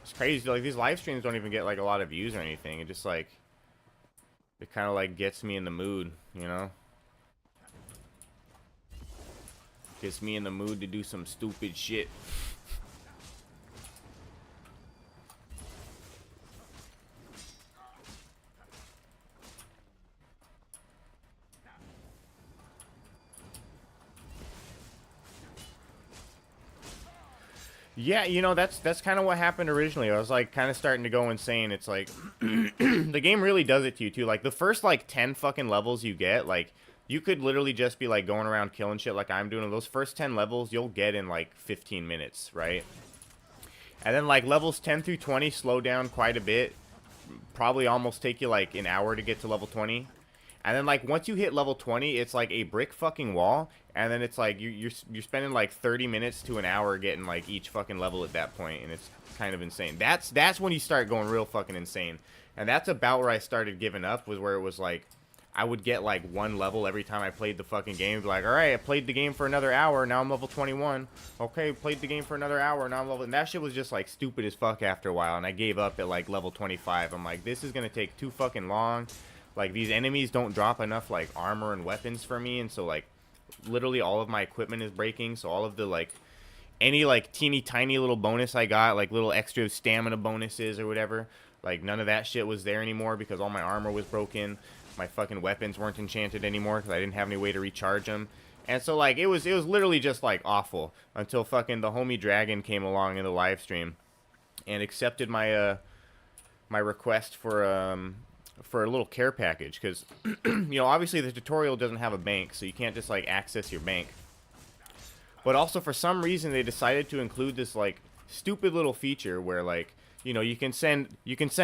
It's crazy. Like, these live streams don't even get, like, a lot of views or anything. It just, like, it kind of, like, gets me in the mood, you know? Gets me in the mood to do some stupid shit. Yeah, you know, that's kind of what happened originally. I was like kind of starting to go insane. It's like the game really does it to you too. Like the first like 10 fucking levels you get, like you could literally just be like going around killing shit like I'm doing. And those first 10 levels you'll get in like 15 minutes, right? And then like levels 10 through 20 slow down quite a bit. Probably almost take you like an hour to get to level 20. And then like once you hit level 20, it's like a brick fucking wall, and then it's like you're spending like 30 minutes to an hour getting like each fucking level at that point, and it's kind of insane. That's when you start going real fucking insane. And that's about where I started giving up, was where it was like I would get like one level every time I played the fucking game. Be like, all right, I played the game for another hour, now I'm level 21. Okay, played the game for another hour, now I'm level. And that shit was just like stupid as fuck after a while, and I gave up at like level 25. I'm like, this is gonna take too fucking long. Like, these enemies don't drop enough, like, armor and weapons for me. And so, like, literally all of my equipment is breaking. So all of the, like, any, like, teeny tiny little bonus I got, like, little extra stamina bonuses or whatever, like, none of that shit was there anymore because all my armor was broken. My fucking weapons weren't enchanted anymore because I didn't have any way to recharge them. And so, like, it was literally just, like, awful until fucking the homie Dragon came along in the live stream and accepted my, my request for a little care package, because you know, obviously the tutorial doesn't have a bank, so you can't just like access your bank. But also for some reason they decided to include this like stupid little feature where, like, you know, you can send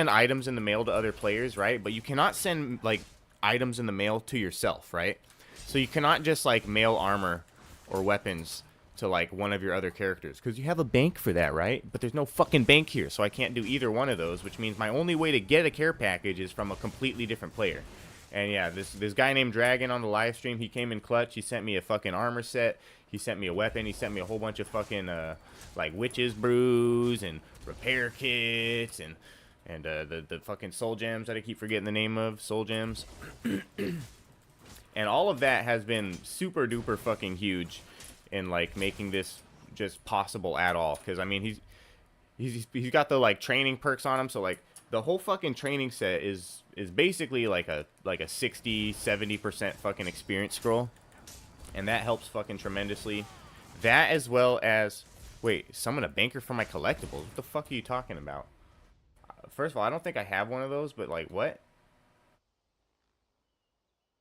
items in the mail to other players, right? But you cannot send like items in the mail to yourself, right? So you cannot just like mail armor or weapons to like one of your other characters, because you have a bank for that, right? But there's no fucking bank here, so I can't do either one of those, which means my only way to get a care package is from a completely different player. And yeah, this guy named Dragon on the live stream, he came in clutch. He sent me a fucking armor set, he sent me a weapon, he sent me a whole bunch of fucking like witches brews and repair kits and the fucking soul gems that I keep forgetting the name of, soul gems. And all of that has been super duper fucking huge in like making this just possible at all, because I mean he's got the like training perks on him, so like the whole fucking training set is basically like a 60-70% fucking experience scroll, and that helps fucking tremendously. That, as well as, wait, summon a banker for my collectibles. What the fuck are you talking about? First of all, I don't think I have one of those, but like, what?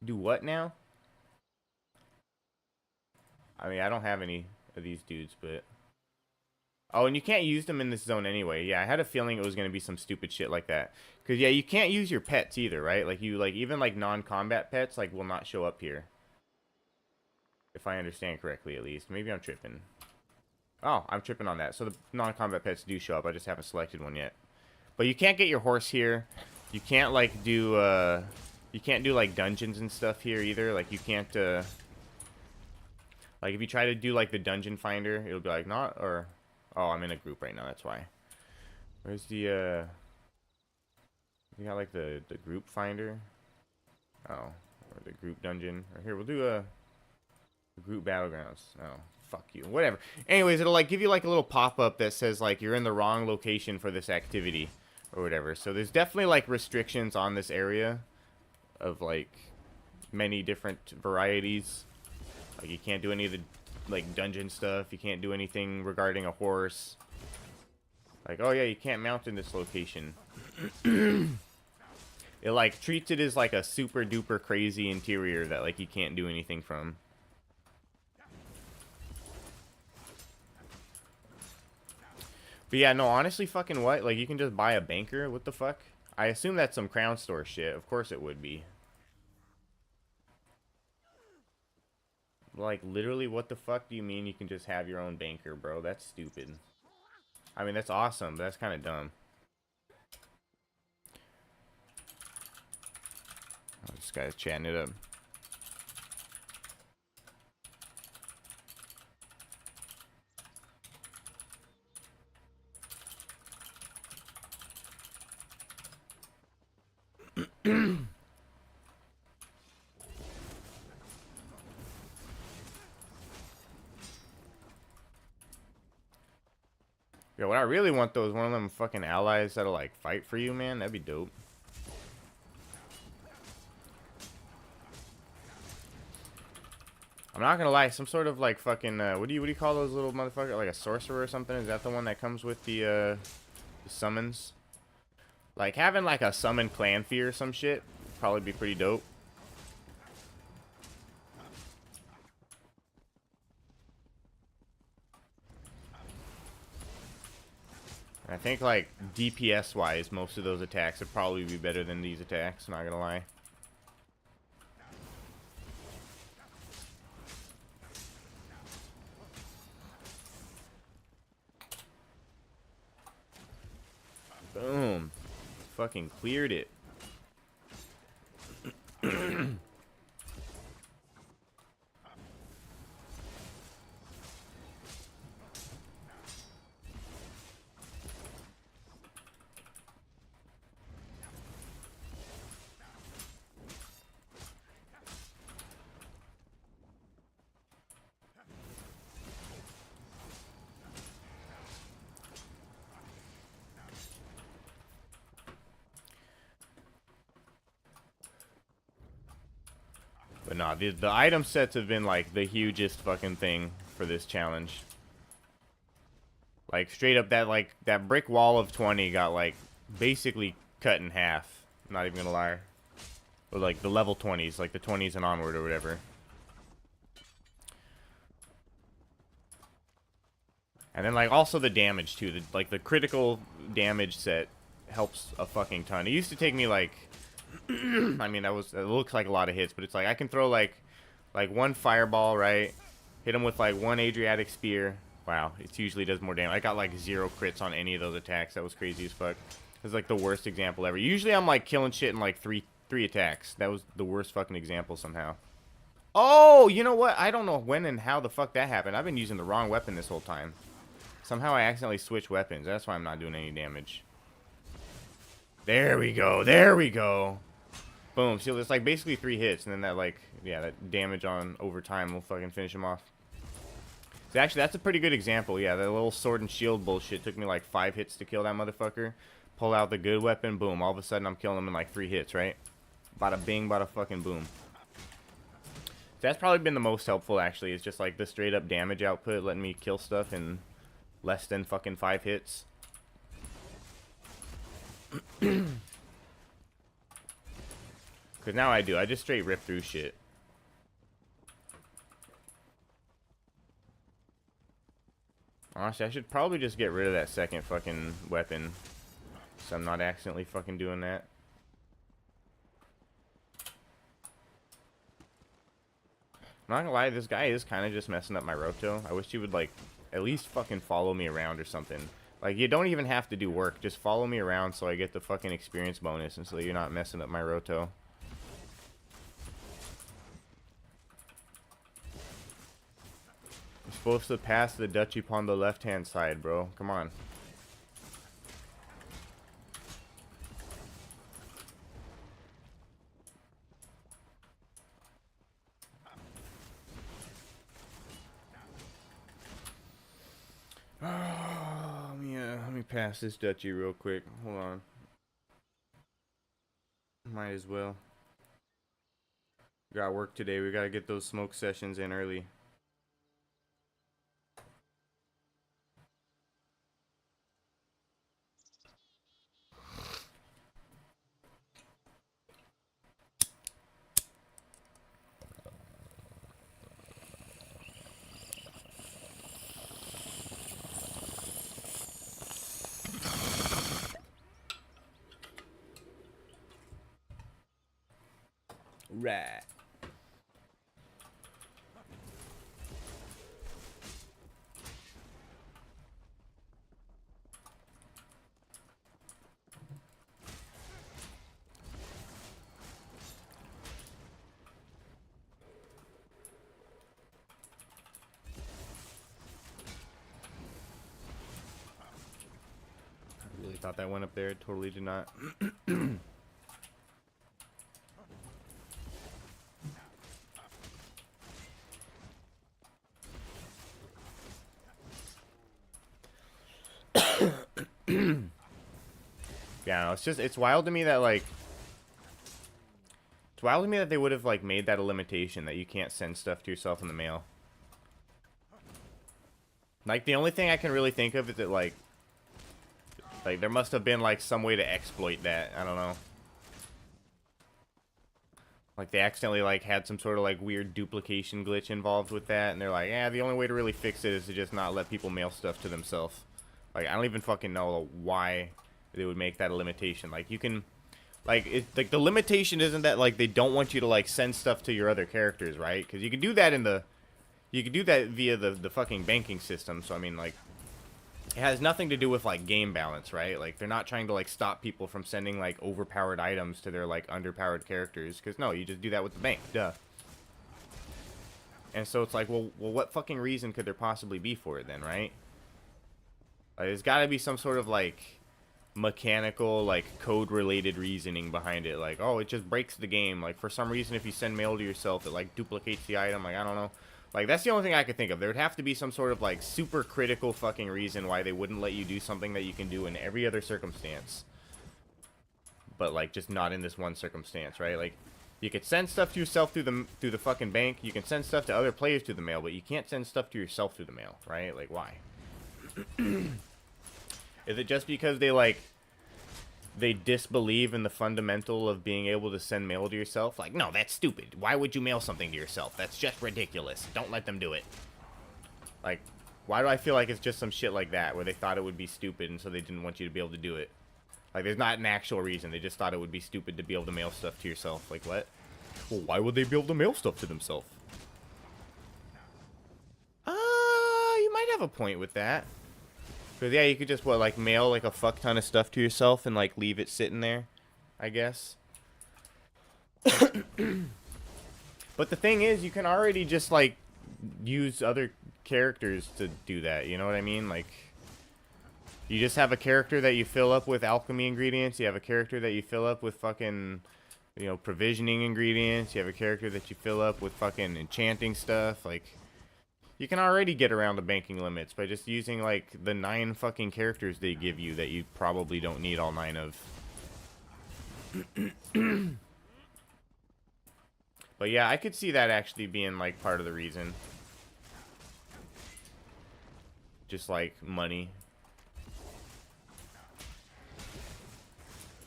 Do what now? I mean, I don't have any of these dudes, but... Oh, and you can't use them in this zone anyway. Yeah, I had a feeling it was going to be some stupid shit like that. Because, yeah, you can't use your pets either, right? Like, you, like, even, like, non-combat pets, like, will not show up here. If I understand correctly, at least. Maybe I'm tripping. Oh, I'm tripping on that. So the non-combat pets do show up. I just haven't selected one yet. But you can't get your horse here. You can't like do you can't do like dungeons and stuff here either. Like you can't like if you try to do like the dungeon finder, it'll be like not or oh, I'm in a group right now, that's why. Where's the we got like the group finder. Oh, or the group dungeon. Or here, we'll do a group battlegrounds. Oh, fuck you. Whatever. Anyways, it'll like give you like a little pop-up that says like you're in the wrong location for this activity or whatever. So there's definitely like restrictions on this area of like many different varieties. Like you can't do any of the like dungeon stuff. You can't do anything regarding a horse. Like, oh yeah, you can't mount in this location. It like treats it as like a super duper crazy interior that like you can't do anything from. But yeah, no, honestly, fucking what? Like you can just buy a banker? What the fuck? I assume that's some Crown Store shit. Of course it would be. Like literally, what the fuck do you mean you can just have your own banker, bro? That's stupid. I mean, that's awesome, but that's kind of dumb. Oh, this guy's chatting it up. Yo, what I really want though is one of them fucking allies that'll like fight for you, man. That'd be dope. I'm not gonna lie, some sort of like fucking what do you call those little motherfuckers? Like a sorcerer or something? Is that the one that comes with the summons? Like having like a summon clan fee or some shit would probably be pretty dope. I think like DPS wise, most of those attacks would probably be better than these attacks, not gonna lie. Boom. Fucking cleared it. But nah, the item sets have been like the hugest fucking thing for this challenge. Like straight up that brick wall of 20 got like basically cut in half. I'm not even gonna lie. Or like the level 20s, like the 20s and onward or whatever. And then like also the damage too. Like the critical damage set helps a fucking ton. It used to take me like I mean, it looks like a lot of hits, but it's like I can throw like one fireball, right? Hit him with like one Adriatic spear. Wow, it usually does more damage. I got like 0 crits on any of those attacks. That was crazy as fuck. It's like the worst example ever. Usually I'm like killing shit in like three attacks. That was the worst fucking example somehow. Oh, you know what? I don't know when and how the fuck that happened. I've been using the wrong weapon this whole time. Somehow I accidentally switched weapons. That's why I'm not doing any damage. There we go. There we go. Boom. So it's like basically 3 hits, and then that like, yeah, that damage on over time will fucking finish him off. So actually, that's a pretty good example. Yeah, that little sword and shield bullshit took me like 5 hits to kill that motherfucker. Pull out the good weapon, boom. All of a sudden, I'm killing him in like 3 hits, right? Bada bing, bada fucking boom. So that's probably been the most helpful, actually. It's just like the straight up damage output, letting me kill stuff in less than fucking 5 hits. Because now I do. I just straight rip through shit. Honestly, I should probably just get rid of that second fucking weapon, so I'm not accidentally fucking doing that. I'm not gonna lie, this guy is kind of just messing up my roto. I wish he would, like, at least fucking follow me around or something. Like, you don't even have to do work. Just follow me around so I get the fucking experience bonus and so you're not messing up my roto. You're supposed to pass the duchy upon the left-hand side, bro. Come on. Let me pass this duchy real quick. Hold on. Might as well. Got work today. We gotta get those smoke sessions in early. Right. I really thought that went up there. It totally did not. Yeah, no, it's wild to me that, like, it's wild to me that they would have, like, made that a limitation that you can't send stuff to yourself in the mail. Like, the only thing I can really think of is that, like, there must have been, like, some way to exploit that. I don't know. Like, they accidentally, like, had some sort of, like, weird duplication glitch involved with that, and they're like, yeah, the only way to really fix it is to just not let people mail stuff to themselves. Like, I don't even fucking know why they would make that a limitation. Like, you can, like, like, the limitation isn't that, like, they don't want you to, like, send stuff to your other characters, right? Because you can do that in the, you can do that via the fucking banking system, so, I mean, like, it has nothing to do with, like, game balance, right? Like, they're not trying to, like, stop people from sending, like, overpowered items to their, like, underpowered characters. Because, no, you just do that with the bank. Duh. And so it's like, well, what fucking reason could there possibly be for it then, right? Like, there's got to be some sort of, like, mechanical, like, code-related reasoning behind it. Like, oh, it just breaks the game. Like, for some reason, if you send mail to yourself, it, like, duplicates the item. Like, I don't know. Like, that's the only thing I could think of. There would have to be some sort of, like, super critical fucking reason why they wouldn't let you do something that you can do in every other circumstance. But, like, just not in this one circumstance, right? Like, you could send stuff to yourself through the fucking bank. You can send stuff to other players through the mail, but you can't send stuff to yourself through the mail, right? Like, why? Is it just because they, like, they disbelieve in the fundamental of being able to send mail to yourself? Like, no, that's stupid. Why would you mail something to yourself? That's just ridiculous. Don't let them do it. Like, why do I feel like it's just some shit like that, where they thought it would be stupid and so they didn't want you to be able to do it? Like, there's not an actual reason. They just thought it would be stupid to be able to mail stuff to yourself. Like, what? Well, why would they be able to mail stuff to themselves? You might have a point with that. Because, yeah, you could just, what, like, mail, like, a fuck ton of stuff to yourself and, like, leave it sitting there, I guess. But the thing is, you can already just, like, use other characters to do that, you know what I mean? Like, you just have a character that you fill up with alchemy ingredients, you have a character that you fill up with fucking, you know, provisioning ingredients, you have a character that you fill up with fucking enchanting stuff, like... You can already get around the banking limits by just using, like, the 9 fucking characters they give you that you probably don't need all 9 of. But yeah, I could see that actually being, like, part of the reason. Just, like, money.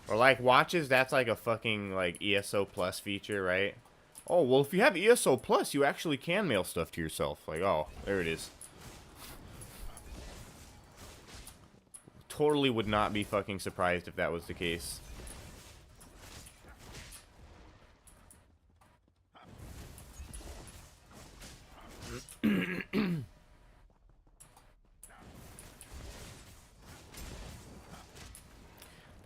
Or, like, watches, that's, like, a fucking, like, ESO Plus feature, right? Oh, well, if you have ESO Plus, you actually can mail stuff to yourself. Like, oh, there it is. Totally would not be fucking surprised if that was the case.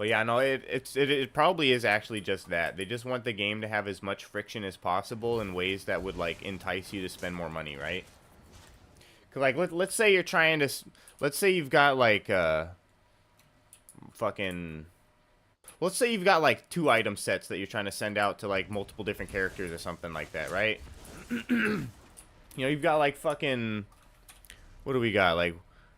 But yeah, no, it probably is actually just that. They just want the game to have as much friction as possible in ways that would like entice you to spend more money, right? Cause like let's say you're trying to, let's say you've got like fucking, let's say you've got like 2 item sets that you're trying to send out to like multiple different characters or something like that, right? You know, you've got like fucking, what do we got? Like,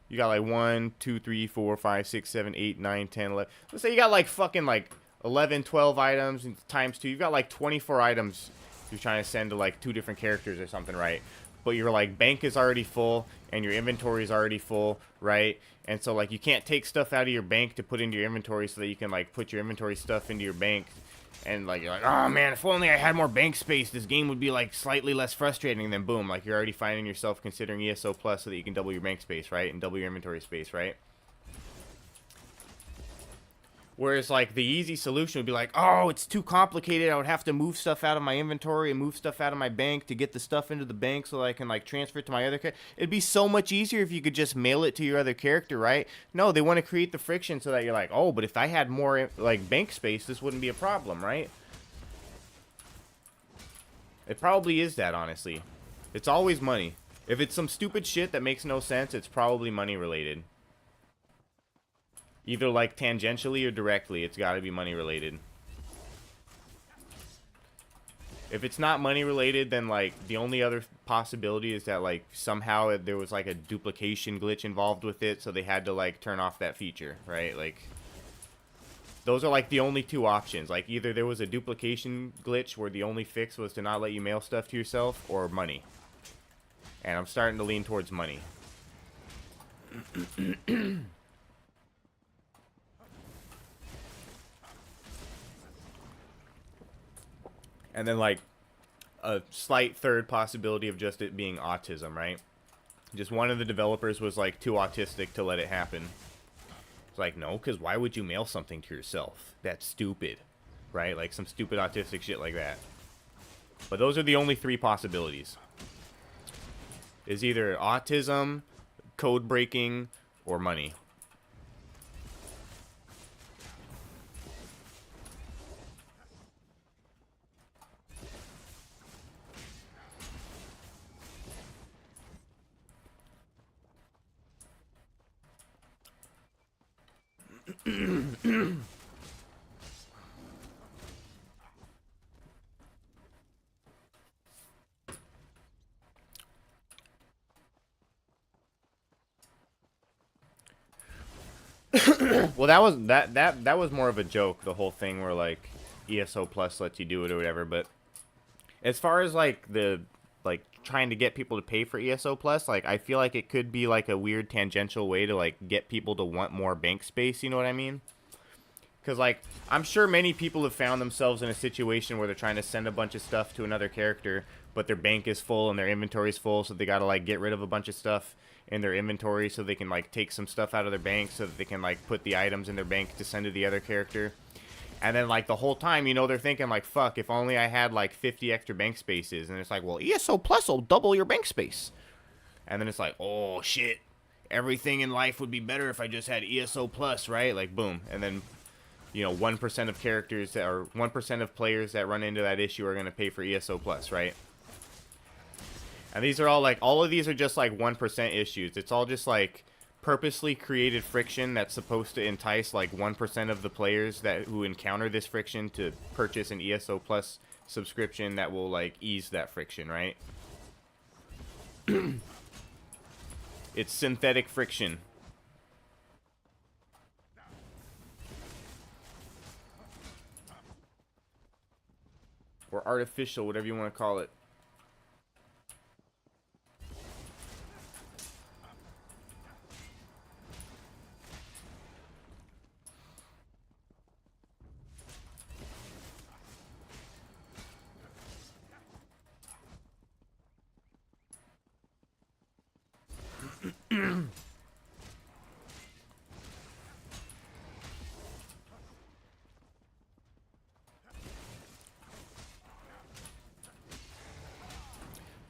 you got like 1, 2, 3, 4, 5, 6, 7, 8, 9, 10, 11. Let's say you got like fucking like 11, 12 items times 2. You've got like 24 items you're trying to send to like 2 different characters or something, right? But your like bank is already full and your inventory is already full, right? And so like you can't take stuff out of your bank to put into your inventory so that you can like put your inventory stuff into your bank. And like you're like, oh man, if only I had more bank space, this game would be like slightly less frustrating. And then boom, like you're already finding yourself considering ESO plus so that you can double your bank space, right? And double your inventory space, right? Whereas like the easy solution would be like, oh, it's too complicated. I would have to move stuff out of my inventory and move stuff out of my bank to get the stuff into the bank so that I can like transfer it to my other character. It'd be so much easier if you could just mail it to your other character, right? No, they want to create the friction so that you're like, oh, but if I had more like bank space, this wouldn't be a problem, right? It probably is that, honestly. It's always money. If it's some stupid shit that makes no sense, it's probably money related. Either like tangentially or directly, it's got to be money related. If it's not money related, then like the only other possibility is that like somehow there was like a duplication glitch involved with it, so they had to like turn off that feature, right? Like those are like the only 2 options. Like either there was a duplication glitch where the only fix was to not let you mail stuff to yourself, or money. And I'm starting to lean towards money. And then like a slight third possibility of just it being autism, right? Just one of the developers was like too autistic to let it happen. It's like, no, because why would you mail something to yourself? That's stupid, right? Like some stupid autistic shit like that. But those are the only 3 possibilities. Is either autism, code breaking, or money. Well, that was more of a joke, the whole thing where like ESO Plus lets you do it or whatever. But as far as like the like trying to get people to pay for ESO Plus, like I feel like it could be like a weird tangential way to like get people to want more bank space. You know what I mean? Because like I'm sure many people have found themselves in a situation where they're trying to send a bunch of stuff to another character, but their bank is full and their inventory is full, so they gotta like get rid of a bunch of stuff in their inventory so they can like take some stuff out of their bank so that they can like put the items in their bank to send to the other character. And then like the whole time, you know, they're thinking like, fuck, if only I had like 50 extra bank spaces. And it's like, well, ESO Plus will double your bank space. And then it's like, oh shit, everything in life would be better if I just had ESO Plus, right? Like boom. And then, you know, 1% of characters that are 1% of players that run into that issue are going to pay for ESO Plus, right? And these are all like, all of these are just like 1% issues. It's all just like purposely created friction that's supposed to entice like 1% of the players that who encounter this friction to purchase an ESO Plus subscription that will like ease that friction, right? It's synthetic friction. Or artificial, whatever you want to call it.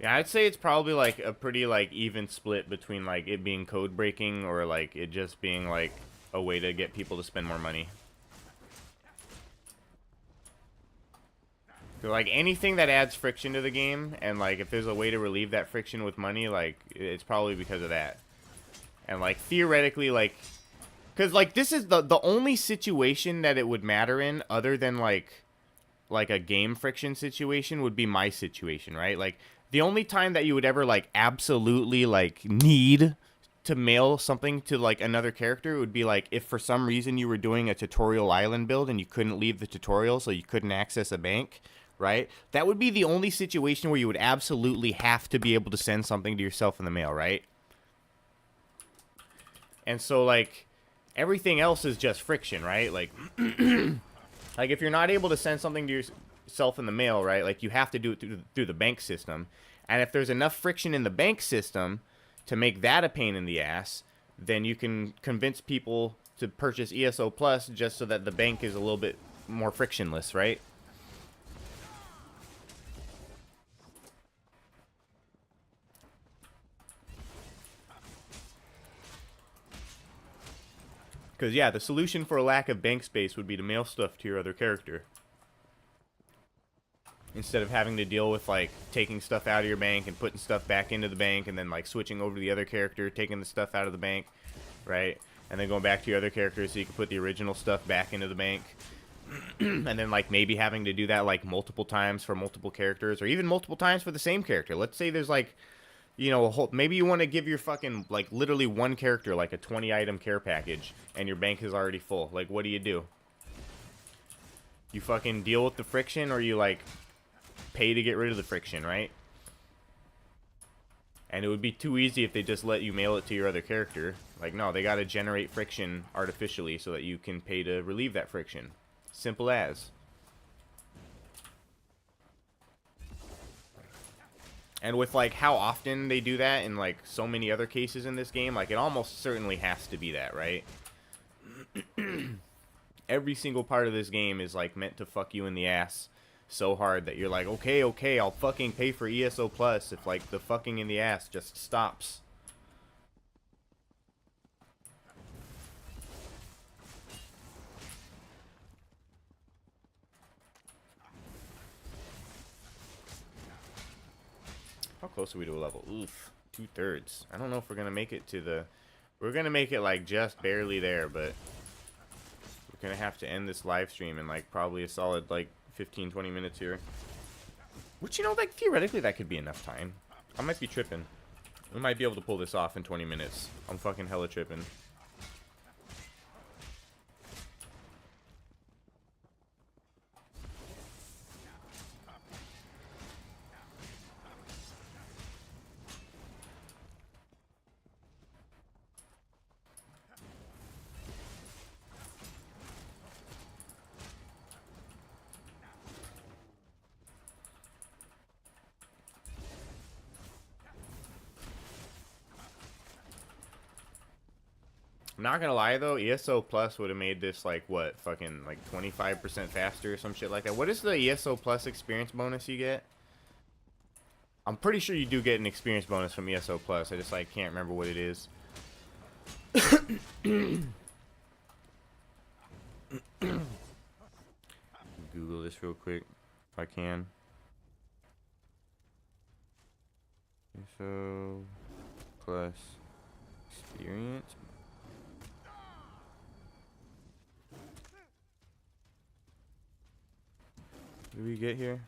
Yeah, I'd say it's probably like a pretty like even split between like it being code breaking or like it just being like a way to get people to spend more money. Like, anything that adds friction to the game, and, like, if there's a way to relieve that friction with money, like, it's probably because of that. And, like, theoretically, like... Because, like, this is the only situation that it would matter in, other than, like a game friction situation, would be my situation, right? Like, the only time that you would ever, like, absolutely, like, need to mail something to, like, another character would be, like, if for some reason you were doing a tutorial island build and you couldn't leave the tutorial, so you couldn't access a bank, right? That would be the only situation where you would absolutely have to be able to send something to yourself in the mail, right? And so, like, everything else is just friction, right? Like, like, if you're not able to send something to yourself in the mail, right, like, you have to do it through the bank system. And if there's enough friction in the bank system to make that a pain in the ass, then you can convince people to purchase ESO Plus just so that the bank is a little bit more frictionless, right? Because, yeah, the solution for a lack of bank space would be to mail stuff to your other character. Instead of having to deal with, like, taking stuff out of your bank and putting stuff back into the bank and then, like, switching over to the other character, taking the stuff out of the bank, right? And then going back to your other character so you can put the original stuff back into the bank. And then, like, maybe having to do that, like, multiple times for multiple characters, or even multiple times for the same character. Let's say there's, like, you know, a whole, maybe you want to give your fucking, like, literally one character, like, a 20-item care package, and your bank is already full. Like, what do? You fucking deal with the friction, or you, like, pay to get rid of the friction, right? And it would be too easy if they just let you mail it to your other character. Like, no, they gotta generate friction artificially so that you can pay to relieve that friction. Simple as. And with, like, how often they do that in, like, so many other cases in this game, like, it almost certainly has to be that, right? Every single part of this game is, like, meant to fuck you in the ass so hard that you're like, okay, I'll fucking pay for ESO Plus if, like, the fucking in the ass just stops. How close are we to a level? Oof, 2/3. I don't know if we're gonna make it to the... We're gonna make it, like, just barely there, but we're gonna have to end this live stream in, like, probably a solid, like, 15-20 minutes here. Which, you know, like, theoretically that could be enough time. I might be tripping. We might be able to pull this off in 20 minutes. I'm fucking hella tripping. I'm not gonna lie though, ESO Plus would have made this, like, what, fucking, like, 25% faster or some shit like that. What is the ESO Plus experience bonus you get? I'm pretty sure you do get an experience bonus from ESO Plus. I just, like, can't remember what it is. Google this real quick if I can. ESO Plus experience. What do we get here?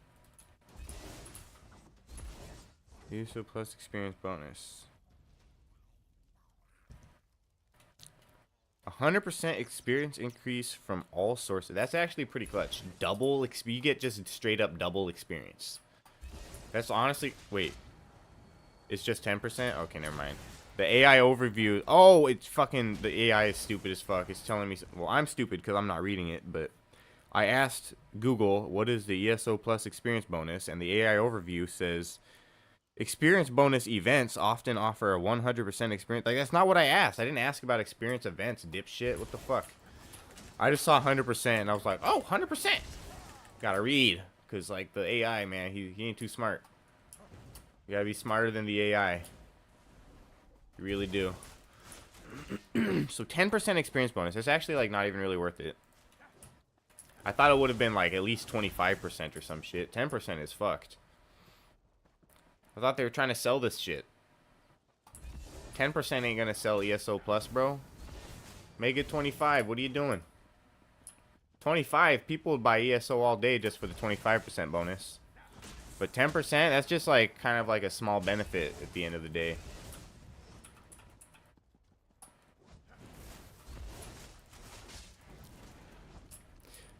ESO Plus experience bonus. 100% experience increase from all sources. That's actually pretty clutch. Double you get just straight up double experience. That's honestly, wait. It's just 10%? Okay, never mind. The AI overview. Oh, it's fucking, the AI is stupid as fuck. It's telling me, well, I'm stupid because I'm not reading it, but I asked Google, what is the ESO Plus experience bonus? And the AI overview says, experience bonus events often offer a 100% experience. Like, that's not what I asked. I didn't ask about experience events, dipshit. What the fuck? I just saw 100% and I was like, oh, 100%. Gotta read. Because, like, the AI, man, he ain't too smart. You gotta be smarter than the AI. You really do. So 10% experience bonus. That's actually, like, not even really worth it. I thought it would have been like at least 25% or some shit. 10% is fucked. I thought they were trying to sell this shit. 10% ain't gonna sell ESO Plus, bro. Make it 25. What are you doing? 25. People would buy ESO all day just for the 25% bonus. But 10%, that's just like kind of like a small benefit at the end of the day.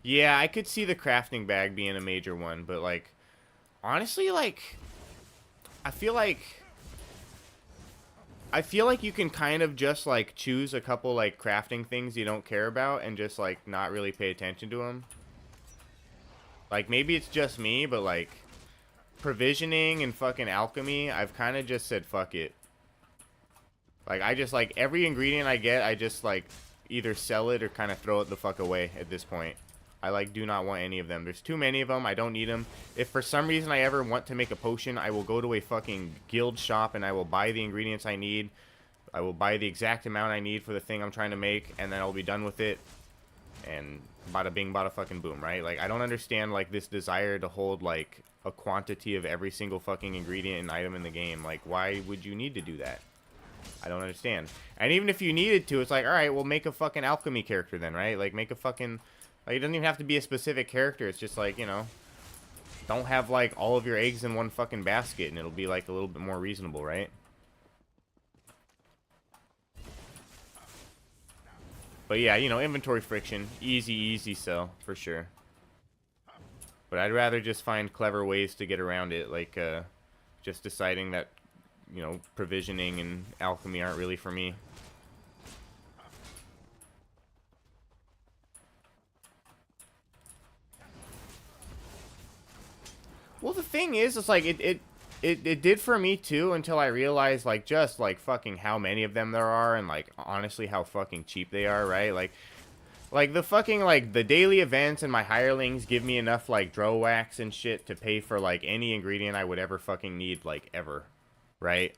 Yeah, I could see the crafting bag being a major one, but like honestly, like I feel like you can kind of just like choose a couple like crafting things you don't care about and just like not really pay attention to them. Like maybe it's just me, but like provisioning and fucking alchemy, I've kind of just said fuck it. Like I just like every ingredient I get, I just like either sell it or kind of throw it the fuck away at this point. I like do not want any of them. There's too many of them. I don't need them. If for some reason I ever want to make a potion, I will go to a fucking guild shop and I will buy the ingredients I need. I will buy the exact amount I need for the thing I'm trying to make, and then I'll be done with it. And bada bing, bada fucking boom, right? Like I don't understand like this desire to hold like a quantity of every single fucking ingredient and item in the game. Like why would you need to do that? I don't understand. And even if you needed to, it's like, all right, well make a fucking alchemy character then, right? Like make a fucking like, it doesn't even have to be a specific character. It's just like, you know, don't have like all of your eggs in one fucking basket and it'll be like a little bit more reasonable, right? But yeah, you know, inventory friction, easy sell for sure. But I'd rather just find clever ways to get around it, like just deciding that, you know, provisioning and alchemy aren't really for me. Well, the thing is, it's like it did for me too until I realized like just like fucking how many of them there are and like honestly how fucking cheap they are, right? Like the fucking like the daily events and my hirelings give me enough like drow wax and shit to pay for like any ingredient I would ever fucking need, like ever, right?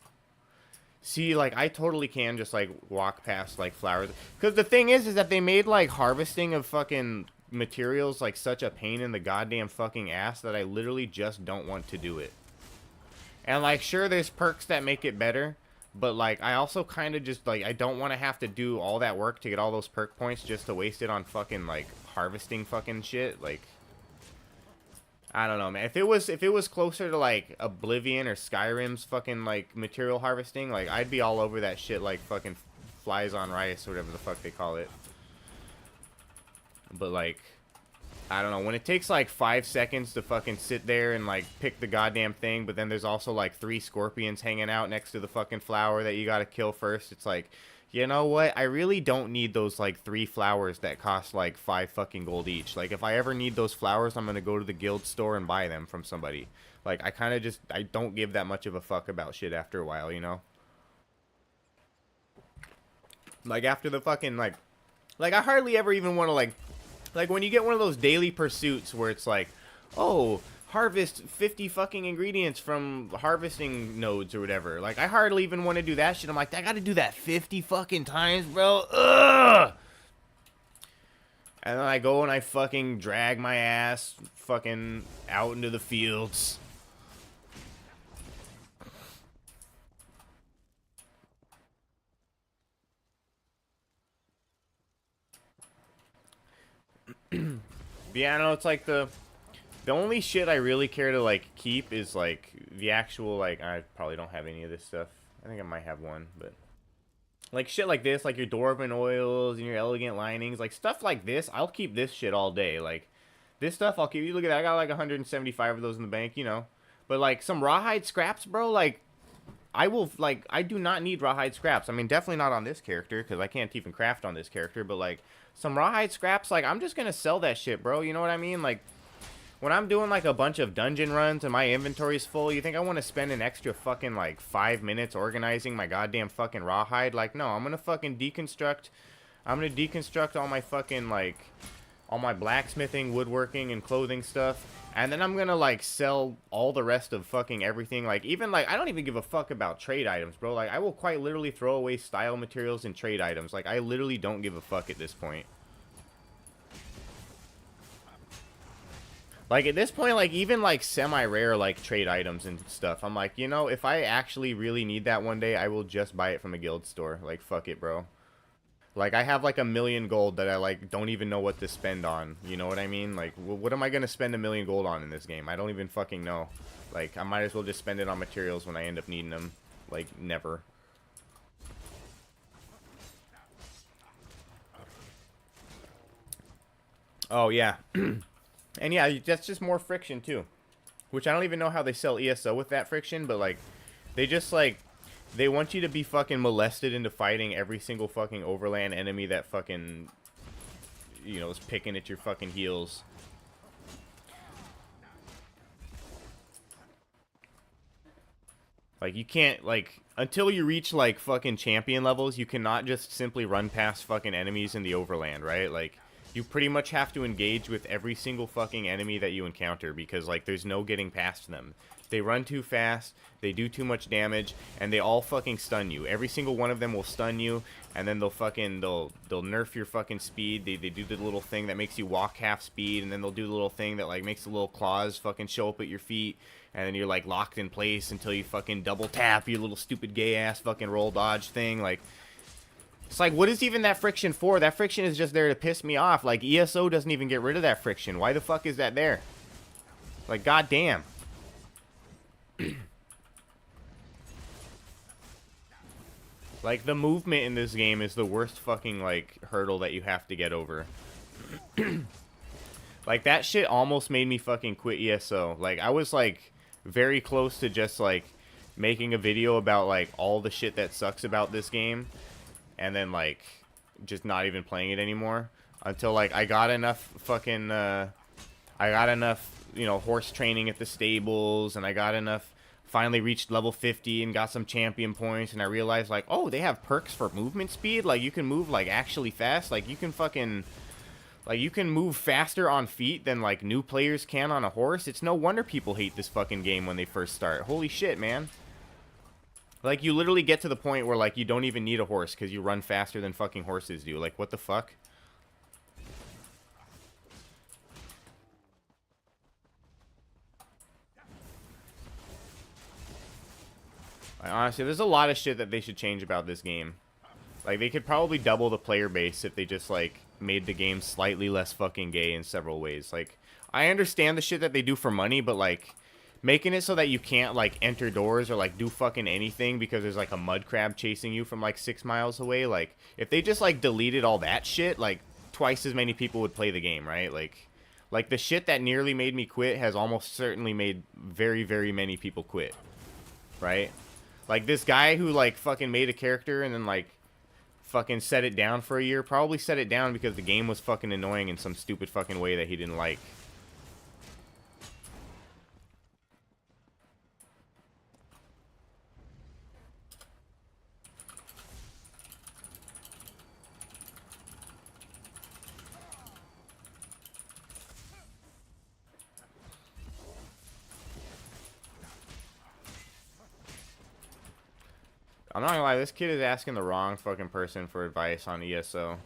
See, like I totally can just like walk past like flowers, because the thing is that they made like harvesting of fucking materials like such a pain in the goddamn fucking ass that I literally just don't want to do it. And like sure there's perks that make it better, but like I also kind of just like I don't want to have to do all that work to get all those perk points just to waste it on fucking like harvesting fucking shit. Like I don't know, man. If it was closer to like Oblivion or Skyrim's fucking like material harvesting, like I'd be all over that shit like fucking flies on rice or whatever the fuck they call it. But like I don't know, when it takes like 5 seconds to fucking sit there and like pick the goddamn thing, but then there's also like 3 scorpions hanging out next to the fucking flower that you gotta kill first, it's like, you know what, I really don't need those like 3 flowers that cost like 5 fucking gold each. Like if I ever need those flowers, I'm gonna go to the guild store and buy them from somebody. Like I kind of just, I don't give that much of a fuck about shit after a while, you know? Like after the fucking like I hardly ever even want to like when you get one of those daily pursuits where it's like, oh, harvest 50 fucking ingredients from harvesting nodes or whatever. Like, I hardly even want to do that shit. I'm like, I gotta do that 50 fucking times, bro. Ugh! And then I go and I fucking drag my ass fucking out into the fields. Yeah, no, it's like the only shit I really care to like keep is like the actual like I probably don't have any of this stuff. I think I might have one, but like shit like this, like your dwarven oils and your elegant linings, like stuff like this, I'll keep this shit all day. Like this stuff I'll keep. You look at that, I got like 175 of those in the bank, you know. But like some rawhide scraps, bro, like I will like I do not need rawhide scraps. I mean, definitely not on this character because I can't even craft on this character, but like some rawhide scraps, like I'm just gonna sell that shit, bro. You know what I mean? Like when I'm doing like a bunch of dungeon runs and my inventory's full, you think I want to spend an extra fucking like 5 minutes organizing my goddamn fucking rawhide? Like no, I'm gonna fucking deconstruct. I'm gonna deconstruct all my fucking like all my blacksmithing, woodworking, and clothing stuff, and then I'm gonna like sell all the rest of fucking everything. Like even like I don't even give a fuck about trade items, bro. Like I will quite literally throw away style materials and trade items. Like I literally don't give a fuck at this point. Like, at this point, like, even, like, semi-rare, like, trade items and stuff, I'm like, you know, if I actually really need that one day, I will just buy it from a guild store. Like, fuck it, bro. Like, I have, like, 1,000,000 gold that I, like, don't even know what to spend on. You know what I mean? Like, what am I gonna spend 1,000,000 gold on in this game? I don't even fucking know. Like, I might as well just spend it on materials when I end up needing them. Like, never. Oh, yeah. And yeah, that's just more friction, too. Which I don't even know how they sell ESO with that friction, but, like, they just, like, they want you to be fucking molested into fighting every single fucking overland enemy that fucking, you know, is picking at your fucking heels. Like, you can't, like, until you reach, like, fucking champion levels, you cannot just simply run past fucking enemies in the overland, right? Like, you pretty much have to engage with every single fucking enemy that you encounter because, like, there's no getting past them. They run too fast, they do too much damage, and they all fucking stun you. Every single one of them will stun you, and then they'll nerf your fucking speed. They do the little thing that makes you walk half speed, and then they'll do the little thing that, like, makes the little claws fucking show up at your feet, and then you're, like, locked in place until you fucking double tap your little stupid gay-ass fucking roll dodge thing. Like, it's like, what is even that friction for? That friction is just there to piss me off. Like, ESO doesn't even get rid of that friction. Why the fuck is that there? Like, goddamn. Like, the movement in this game is the worst fucking, like, hurdle that you have to get over. Like, that shit almost made me fucking quit ESO. Like, I was, like, very close to just, like, making a video about, like, all the shit that sucks about this game. And then, like, just not even playing it anymore. Until, like, I got enough fucking, I got enough, you know, horse training at the stables. And I got enough, finally reached level 50 and got some champion points. And I realized, like, oh, they have perks for movement speed. Like, you can move, like, actually fast. Like, you can fucking... Like, you can move faster on feet than, like, new players can on a horse. It's no wonder people hate this fucking game when they first start. Holy shit, man. Like, you literally get to the point where, like, you don't even need a horse because you run faster than fucking horses do. Like, what the fuck? Like, honestly, there's a lot of shit that they should change about this game. Like, they could probably double the player base if they just, like, made the game slightly less fucking gay in several ways. Like, I understand the shit that they do for money, but, like, making it so that you can't, like, enter doors or, like, do fucking anything because there's, like, a mud crab chasing you from, like, 6 miles away. Like, if they just, like, deleted all that shit, like, twice as many people would play the game, right? Like, the shit that nearly made me quit has almost certainly made very, very many people quit. Right? Like, this guy who, like, fucking made a character and then, like, fucking set it down for a year, probably set it down because the game was fucking annoying in some stupid fucking way that he didn't like. I'm not gonna lie, this kid is asking the wrong fucking person for advice on ESO.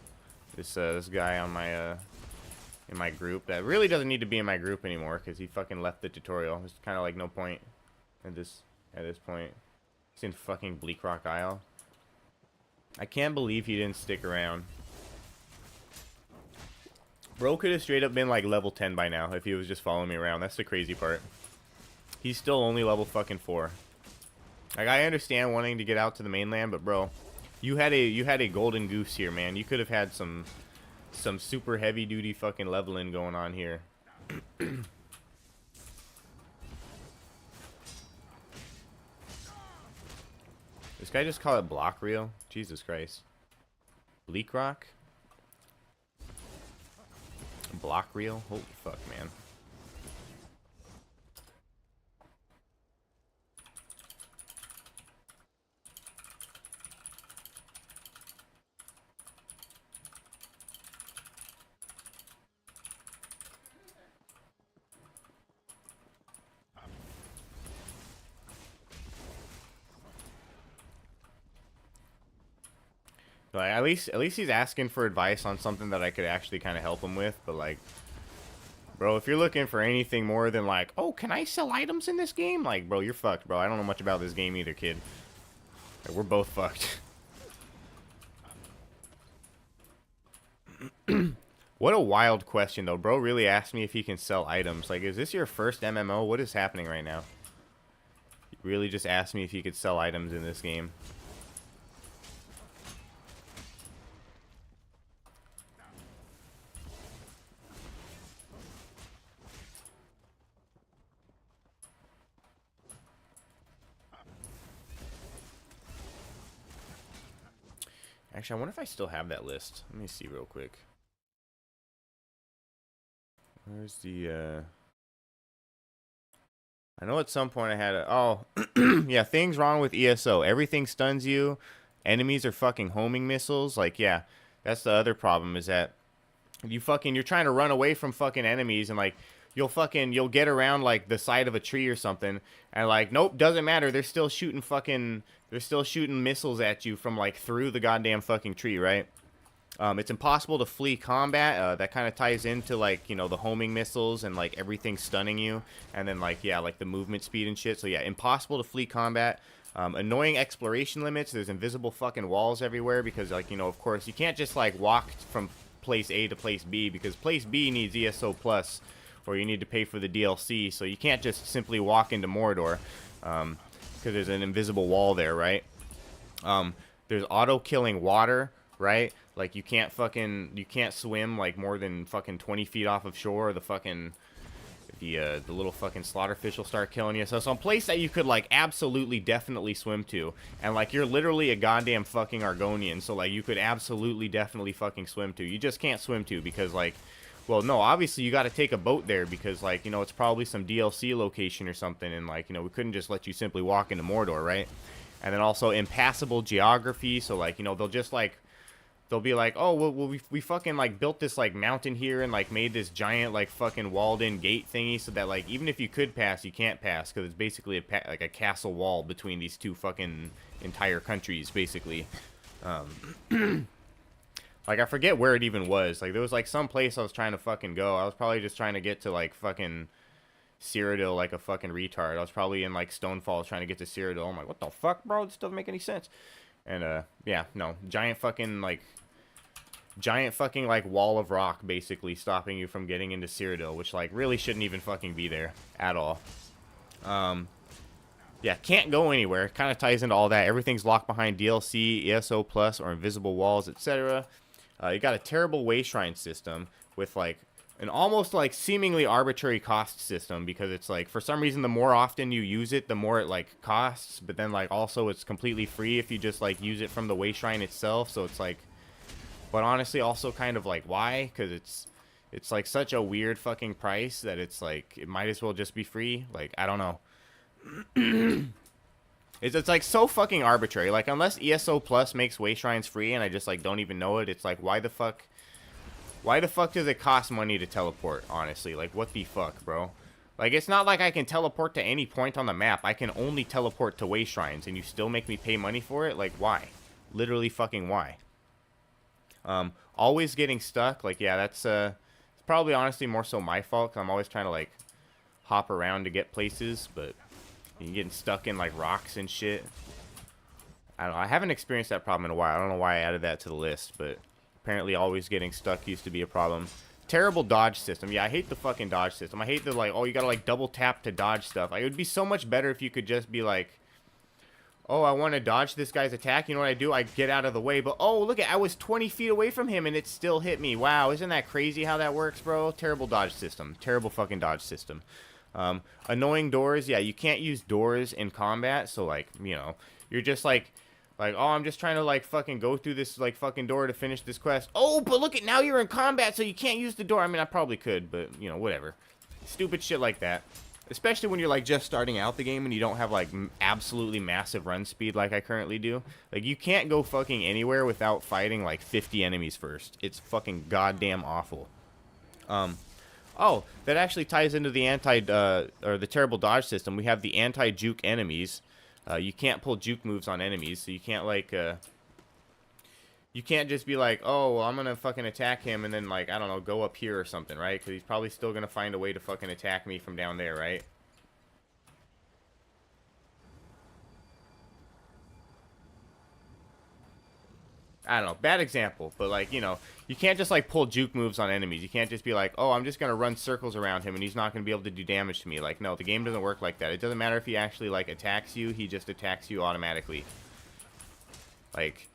This guy on my in my group that really doesn't need to be in my group anymore because he fucking left the tutorial. There's kind of like no point at this point. He's in fucking Bleak Rock Isle. I can't believe he didn't stick around. Bro could have straight up been like level 10 by now if he was just following me around. That's the crazy part. He's still only level fucking 4. Like, I understand wanting to get out to the mainland, but bro, you had a golden goose here, man. You could have had some super heavy duty fucking leveling going on here. This guy just called it block reel? Jesus Christ. Bleak Rock? Block reel? Holy fuck, man. Like, at least he's asking for advice on something that I could actually kind of help him with, but like, Bro, if you're looking for anything more than like, oh, can I sell items in this game? Like, bro, you're fucked, bro. I don't know much about this game either, kid. Like, we're both fucked. What a wild question, though. Bro really asked me if he can sell items. Like, is this your first MMO? What is happening right now? He really just asked me if he could sell items in this game. Actually, I wonder if I still have that list. Let me see real quick. Where's the, I know at some point I had a... Oh, yeah, things wrong with ESO. Everything stuns you. Enemies are fucking homing missiles. Like, yeah, that's the other problem is that you're trying to run away from fucking enemies and, like, you'll get around, like, the side of a tree or something and, like, nope, doesn't matter. They're still shooting missiles at you from, like, through the goddamn fucking tree, right? It's impossible to flee combat. That kind of ties into, like, you know, the homing missiles and, like, everything stunning you. And then, like, yeah, like the movement speed and shit. So, yeah, impossible to flee combat. Annoying exploration limits. There's invisible fucking walls everywhere because, like, you know, of course, you can't just, like, walk from place A to place B because place B needs ESO Plus or you need to pay for the DLC. So you can't just simply walk into Mordor because there's an invisible wall there, right? There's auto-killing water, right? Like, you can't swim, like, more than fucking 20 feet off of shore. The little fucking slaughterfish will start killing you. So some place that you could, like, absolutely definitely swim to. And, like, you're literally a goddamn fucking Argonian. So, like, you could absolutely definitely fucking swim to. You just can't swim to because, like, well, no, obviously you got to take a boat there because, like, you know, it's probably some DLC location or something. And, like, you know, we couldn't just let you simply walk into Mordor, right? And then also impassable geography. So, like, you know, they'll just, like... They'll be like, oh, well, we fucking, like, built this, like, mountain here and, like, made this giant, like, fucking walled-in gate thingy so that, like, even if you could pass, you can't pass because it's basically, like, a castle wall between these two fucking entire countries, basically. Like, I forget where it even was. Like, there was, like, some place I was trying to fucking go. I was probably just trying to get to, like, fucking Cyrodiil like a fucking retard. I was probably in, like, Stonefall trying to get to Cyrodiil. I'm like, what the fuck, bro? This doesn't make any sense. And, yeah, no. Giant fucking, like, wall of rock, basically, stopping you from getting into Cyrodiil, which, like, really shouldn't even fucking be there at all. Yeah, can't go anywhere. Kind of ties into all that. Everything's locked behind DLC, ESO Plus, or invisible walls, etc. You got a terrible way shrine system with, like, an almost, like, seemingly arbitrary cost system because it's, like, for some reason, the more often you use it, the more it, like, costs. But then, like, also it's completely free if you just, like, use it from the way shrine itself. So it's, like... But honestly, also kind of, like, why? Because it's, like, such a weird fucking price that it's, like, it might as well just be free. Like, I don't know. It's like, so fucking arbitrary. Like, unless ESO Plus makes way shrines free and I just, like, don't even know it, it's, like, why the fuck... Why the fuck does it cost money to teleport, honestly? Like, what the fuck, bro? Like, it's not like I can teleport to any point on the map. I can only teleport to way shrines, and you still make me pay money for it? Like, why? Literally fucking why? Always getting stuck. Like, yeah, that's, it's probably honestly more so my fault, 'cause I'm always trying to, like, hop around to get places, but you're getting stuck in, like, rocks and shit. I don't know. I haven't experienced that problem in a while. I don't know why I added that to the list, but... Apparently always getting stuck used to be a problem. Terrible dodge system. Yeah, I hate the fucking dodge system. I hate the, like, oh, you gotta, like, double tap to dodge stuff. Like, it would be so much better if you could just be like, oh, I want to dodge this guy's attack. You know what I do? I get out of the way. But, oh, look, I was 20 feet away from him and it still hit me. Wow, isn't that crazy how that works, bro? Terrible dodge system. Terrible fucking dodge system. Annoying doors. Yeah, you can't use doors in combat. So, like, you know, you're just, like... Like, oh, I'm just trying to, like, fucking go through this, like, fucking door to finish this quest. Oh, but look at, now you're in combat, so you can't use the door. I mean, I probably could, but, you know, whatever. Stupid shit like that. Especially when you're, like, just starting out the game and you don't have, like, absolutely massive run speed like I currently do. Like, you can't go fucking anywhere without fighting, like, 50 enemies first. It's fucking goddamn awful. Oh, that actually ties into the or the terrible dodge system. We have the anti-juke enemies. You can't pull juke moves on enemies, so you can't, like, You can't just be like, oh, well, I'm gonna fucking attack him and then, like, I don't know, go up here or something, right? Because he's probably still gonna find a way to fucking attack me from down there, right? I don't know, bad example, but like, you know, you can't just like pull juke moves on enemies. You can't just be like, oh, I'm just gonna run circles around him and he's not gonna be able to do damage to me. Like, no, the game doesn't work like that. It doesn't matter if he actually like attacks you, he just attacks you automatically. Like,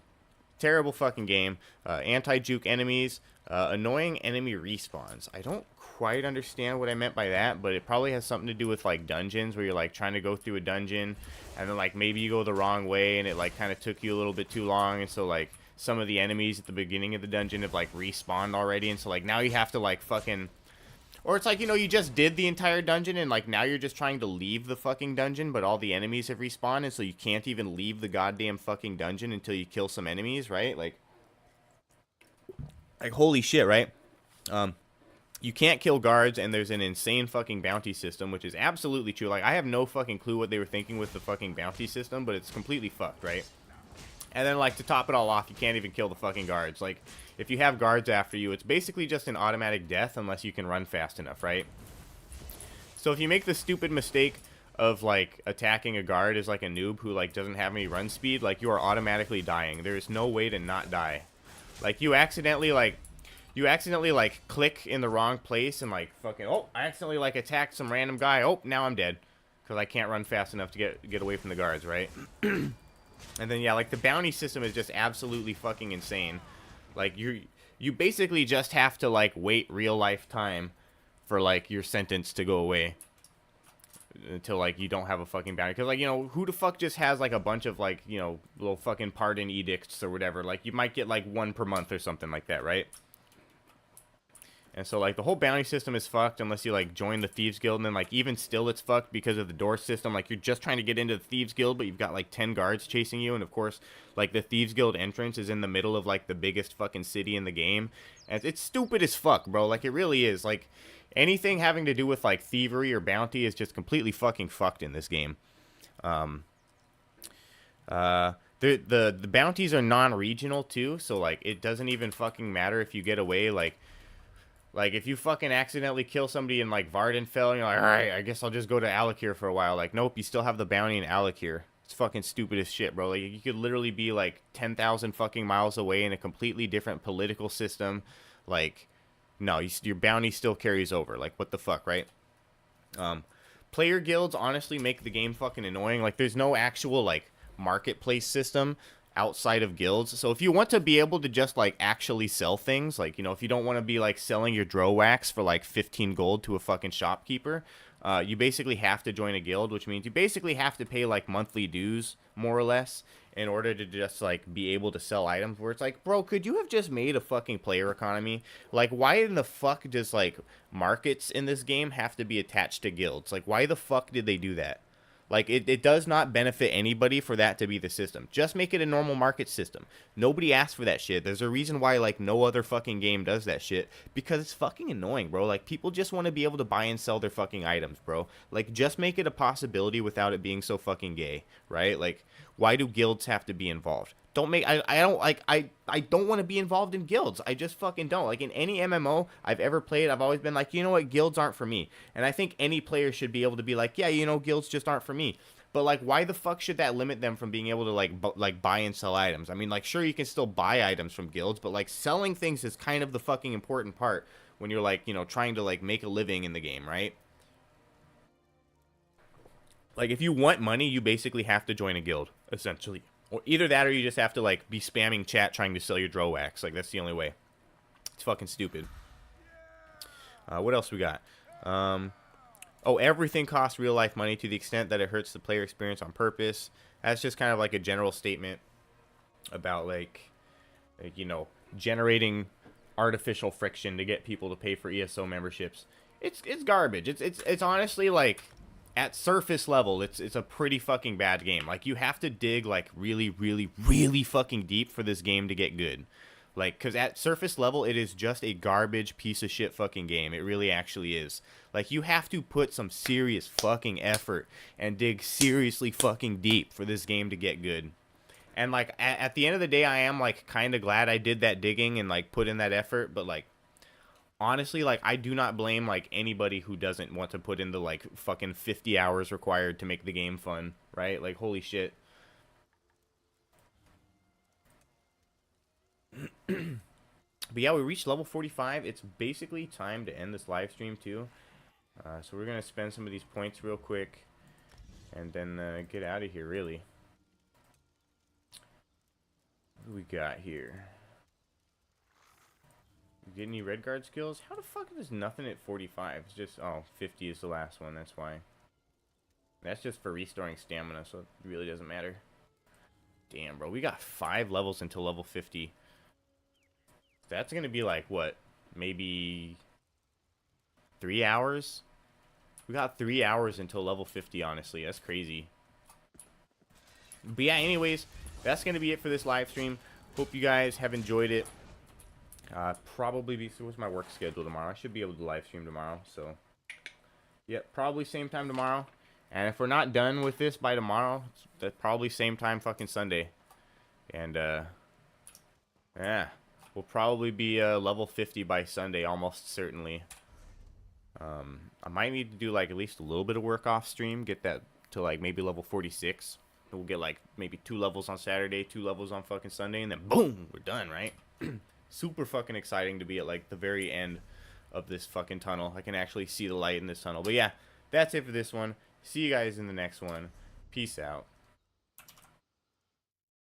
terrible fucking game. Anti-juke enemies, annoying enemy respawns. I don't quite understand what I meant by that, but it probably has something to do with like dungeons where you're like trying to go through a dungeon and then like maybe you go the wrong way and it like kind of took you a little bit too long, and so like some of the enemies at the beginning of the dungeon have like respawned already, and so like now you have to like fucking, or it's like, you know, you just did the entire dungeon and like now you're just trying to leave the fucking dungeon, but all the enemies have respawned, and so you can't even leave the goddamn fucking dungeon until you kill some enemies, right? Like holy shit, right? You can't kill guards, and there's an insane fucking bounty system, which is absolutely true. Like, I have no fucking clue what they were thinking with the fucking bounty system, but it's completely fucked, right? And then, like, to top it all off, you can't even kill the fucking guards. Like, if you have guards after you, it's basically just an automatic death unless you can run fast enough, right? So if you make the stupid mistake of, like, attacking a guard as, like, a noob who, like, doesn't have any run speed, like, you are automatically dying. There is no way to not die. Like, you accidentally, like, click in the wrong place and, like, fucking, oh, I accidentally, like, attacked some random guy. Oh, now I'm dead. Because I can't run fast enough to get away from the guards, right? And then, yeah, like, the bounty system is just absolutely fucking insane. Like, you basically just have to, like, wait real life time for, like, your sentence to go away. Until, like, you don't have a fucking bounty. Because, like, you know, who the fuck just has, like, a bunch of, like, you know, little fucking pardon edicts or whatever? Like, you might get, like, one per month or something like that, right? And so, like, the whole bounty system is fucked unless you, like, join the Thieves Guild. And then, like, even still it's fucked because of the door system. Like, you're just trying to get into the Thieves Guild, but you've got, like, 10 guards chasing you. And, of course, like, the Thieves Guild entrance is in the middle of, like, the biggest fucking city in the game. And it's stupid as fuck, bro. Like, it really is. Like, anything having to do with, like, thievery or bounty is just completely fucking fucked in this game. The bounties are non-regional, too. So, like, it doesn't even fucking matter if you get away, like, if you fucking accidentally kill somebody in, like, Vardenfell, and you're like, alright, I guess I'll just go to Alakir for a while. Like, nope, you still have the bounty in Alakir. It's fucking stupid as shit, bro. Like, you could literally be, like, 10,000 fucking miles away in a completely different political system. Like, no, your bounty still carries over. Like, what the fuck, right? Player guilds honestly make the game fucking annoying. Like, there's no actual, like, marketplace system outside of guilds. So if you want to be able to just, like, actually sell things, like, you know, if you don't want to be, like, selling your drow wax for, like, 15 gold to a fucking shopkeeper, you basically have to join a guild, which means you basically have to pay, like, monthly dues, more or less, in order to just, like, be able to sell items, where it's like, bro, could you have just made a fucking player economy? Like, why in the fuck does, like, markets in this game have to be attached to guilds? Like, why the fuck did they do that? Like, it does not benefit anybody for that to be the system. Just make it a normal market system. Nobody asked for that shit. There's a reason why, like, no other fucking game does that shit. Because it's fucking annoying, bro. Like, people just want to be able to buy and sell their fucking items, bro. Like, just make it a possibility without it being so fucking gay, right? Like, why do guilds have to be involved? I don't want to be involved in guilds. I just fucking don't. Like, in any MMO I've ever played, I've always been like, you know what, guilds aren't for me. And I think any player should be able to be like, yeah, you know, guilds just aren't for me. But, like, why the fuck should that limit them from being able to, like, buy and sell items? I mean, like, sure, you can still buy items from guilds, but, like, selling things is kind of the fucking important part when you're, like, you know, trying to, like, make a living in the game, right? Like, if you want money, you basically have to join a guild, essentially. Or either that or you just have to, like, be spamming chat trying to sell your drow wax. Like, that's the only way. It's fucking stupid. What else we got? Oh, everything costs real-life money to the extent that it hurts the player experience on purpose. That's just kind of like a general statement about, like you know, generating artificial friction to get people to pay for ESO memberships. It's garbage. It's honestly, like, at surface level, it's a pretty fucking bad game. Like, you have to dig, like, really, really, really fucking deep for this game to get good. Like, because at surface level, it is just a garbage piece of shit fucking game. It really actually is. Like, you have to put some serious fucking effort and dig seriously fucking deep for this game to get good. And like at the end of the day, I am like kind of glad I did that digging and like put in that effort. But like honestly, like I do not blame like anybody who doesn't want to put in the like fucking 50 hours required to make the game fun, right? Like holy shit. But yeah, we reached level 45. It's basically time to end this live stream too. So we're gonna spend some of these points real quick, and then get out of here. Really. What do we got here? Get any red guard skills? How the fuck is nothing at 45? It's just, oh, 50 is the last one. That's why. That's just for restoring stamina, so it really doesn't matter. Damn, bro. We got 5 levels until level 50. That's gonna be like, what? Maybe 3 hours? We got 3 hours until level 50, honestly. That's crazy. But yeah, anyways, that's going to be it for this live stream. Hope you guys have enjoyed it. Probably be... So what's my work schedule tomorrow? I should be able to live stream tomorrow, so... Yep, probably same time tomorrow. And if we're not done with this by tomorrow, that's probably same time fucking Sunday. And, yeah. We'll probably be level 50 by Sunday, almost certainly. I might need to do like at least a little bit of work off stream, get that to like maybe level 46. We'll get like maybe 2 levels on Saturday, 2 levels on fucking Sunday, and then boom, we're done, right? Super fucking exciting to be at like the very end of this fucking tunnel. I can actually see the light in this tunnel. But yeah, that's it for this one. See you guys in the next one. Peace out.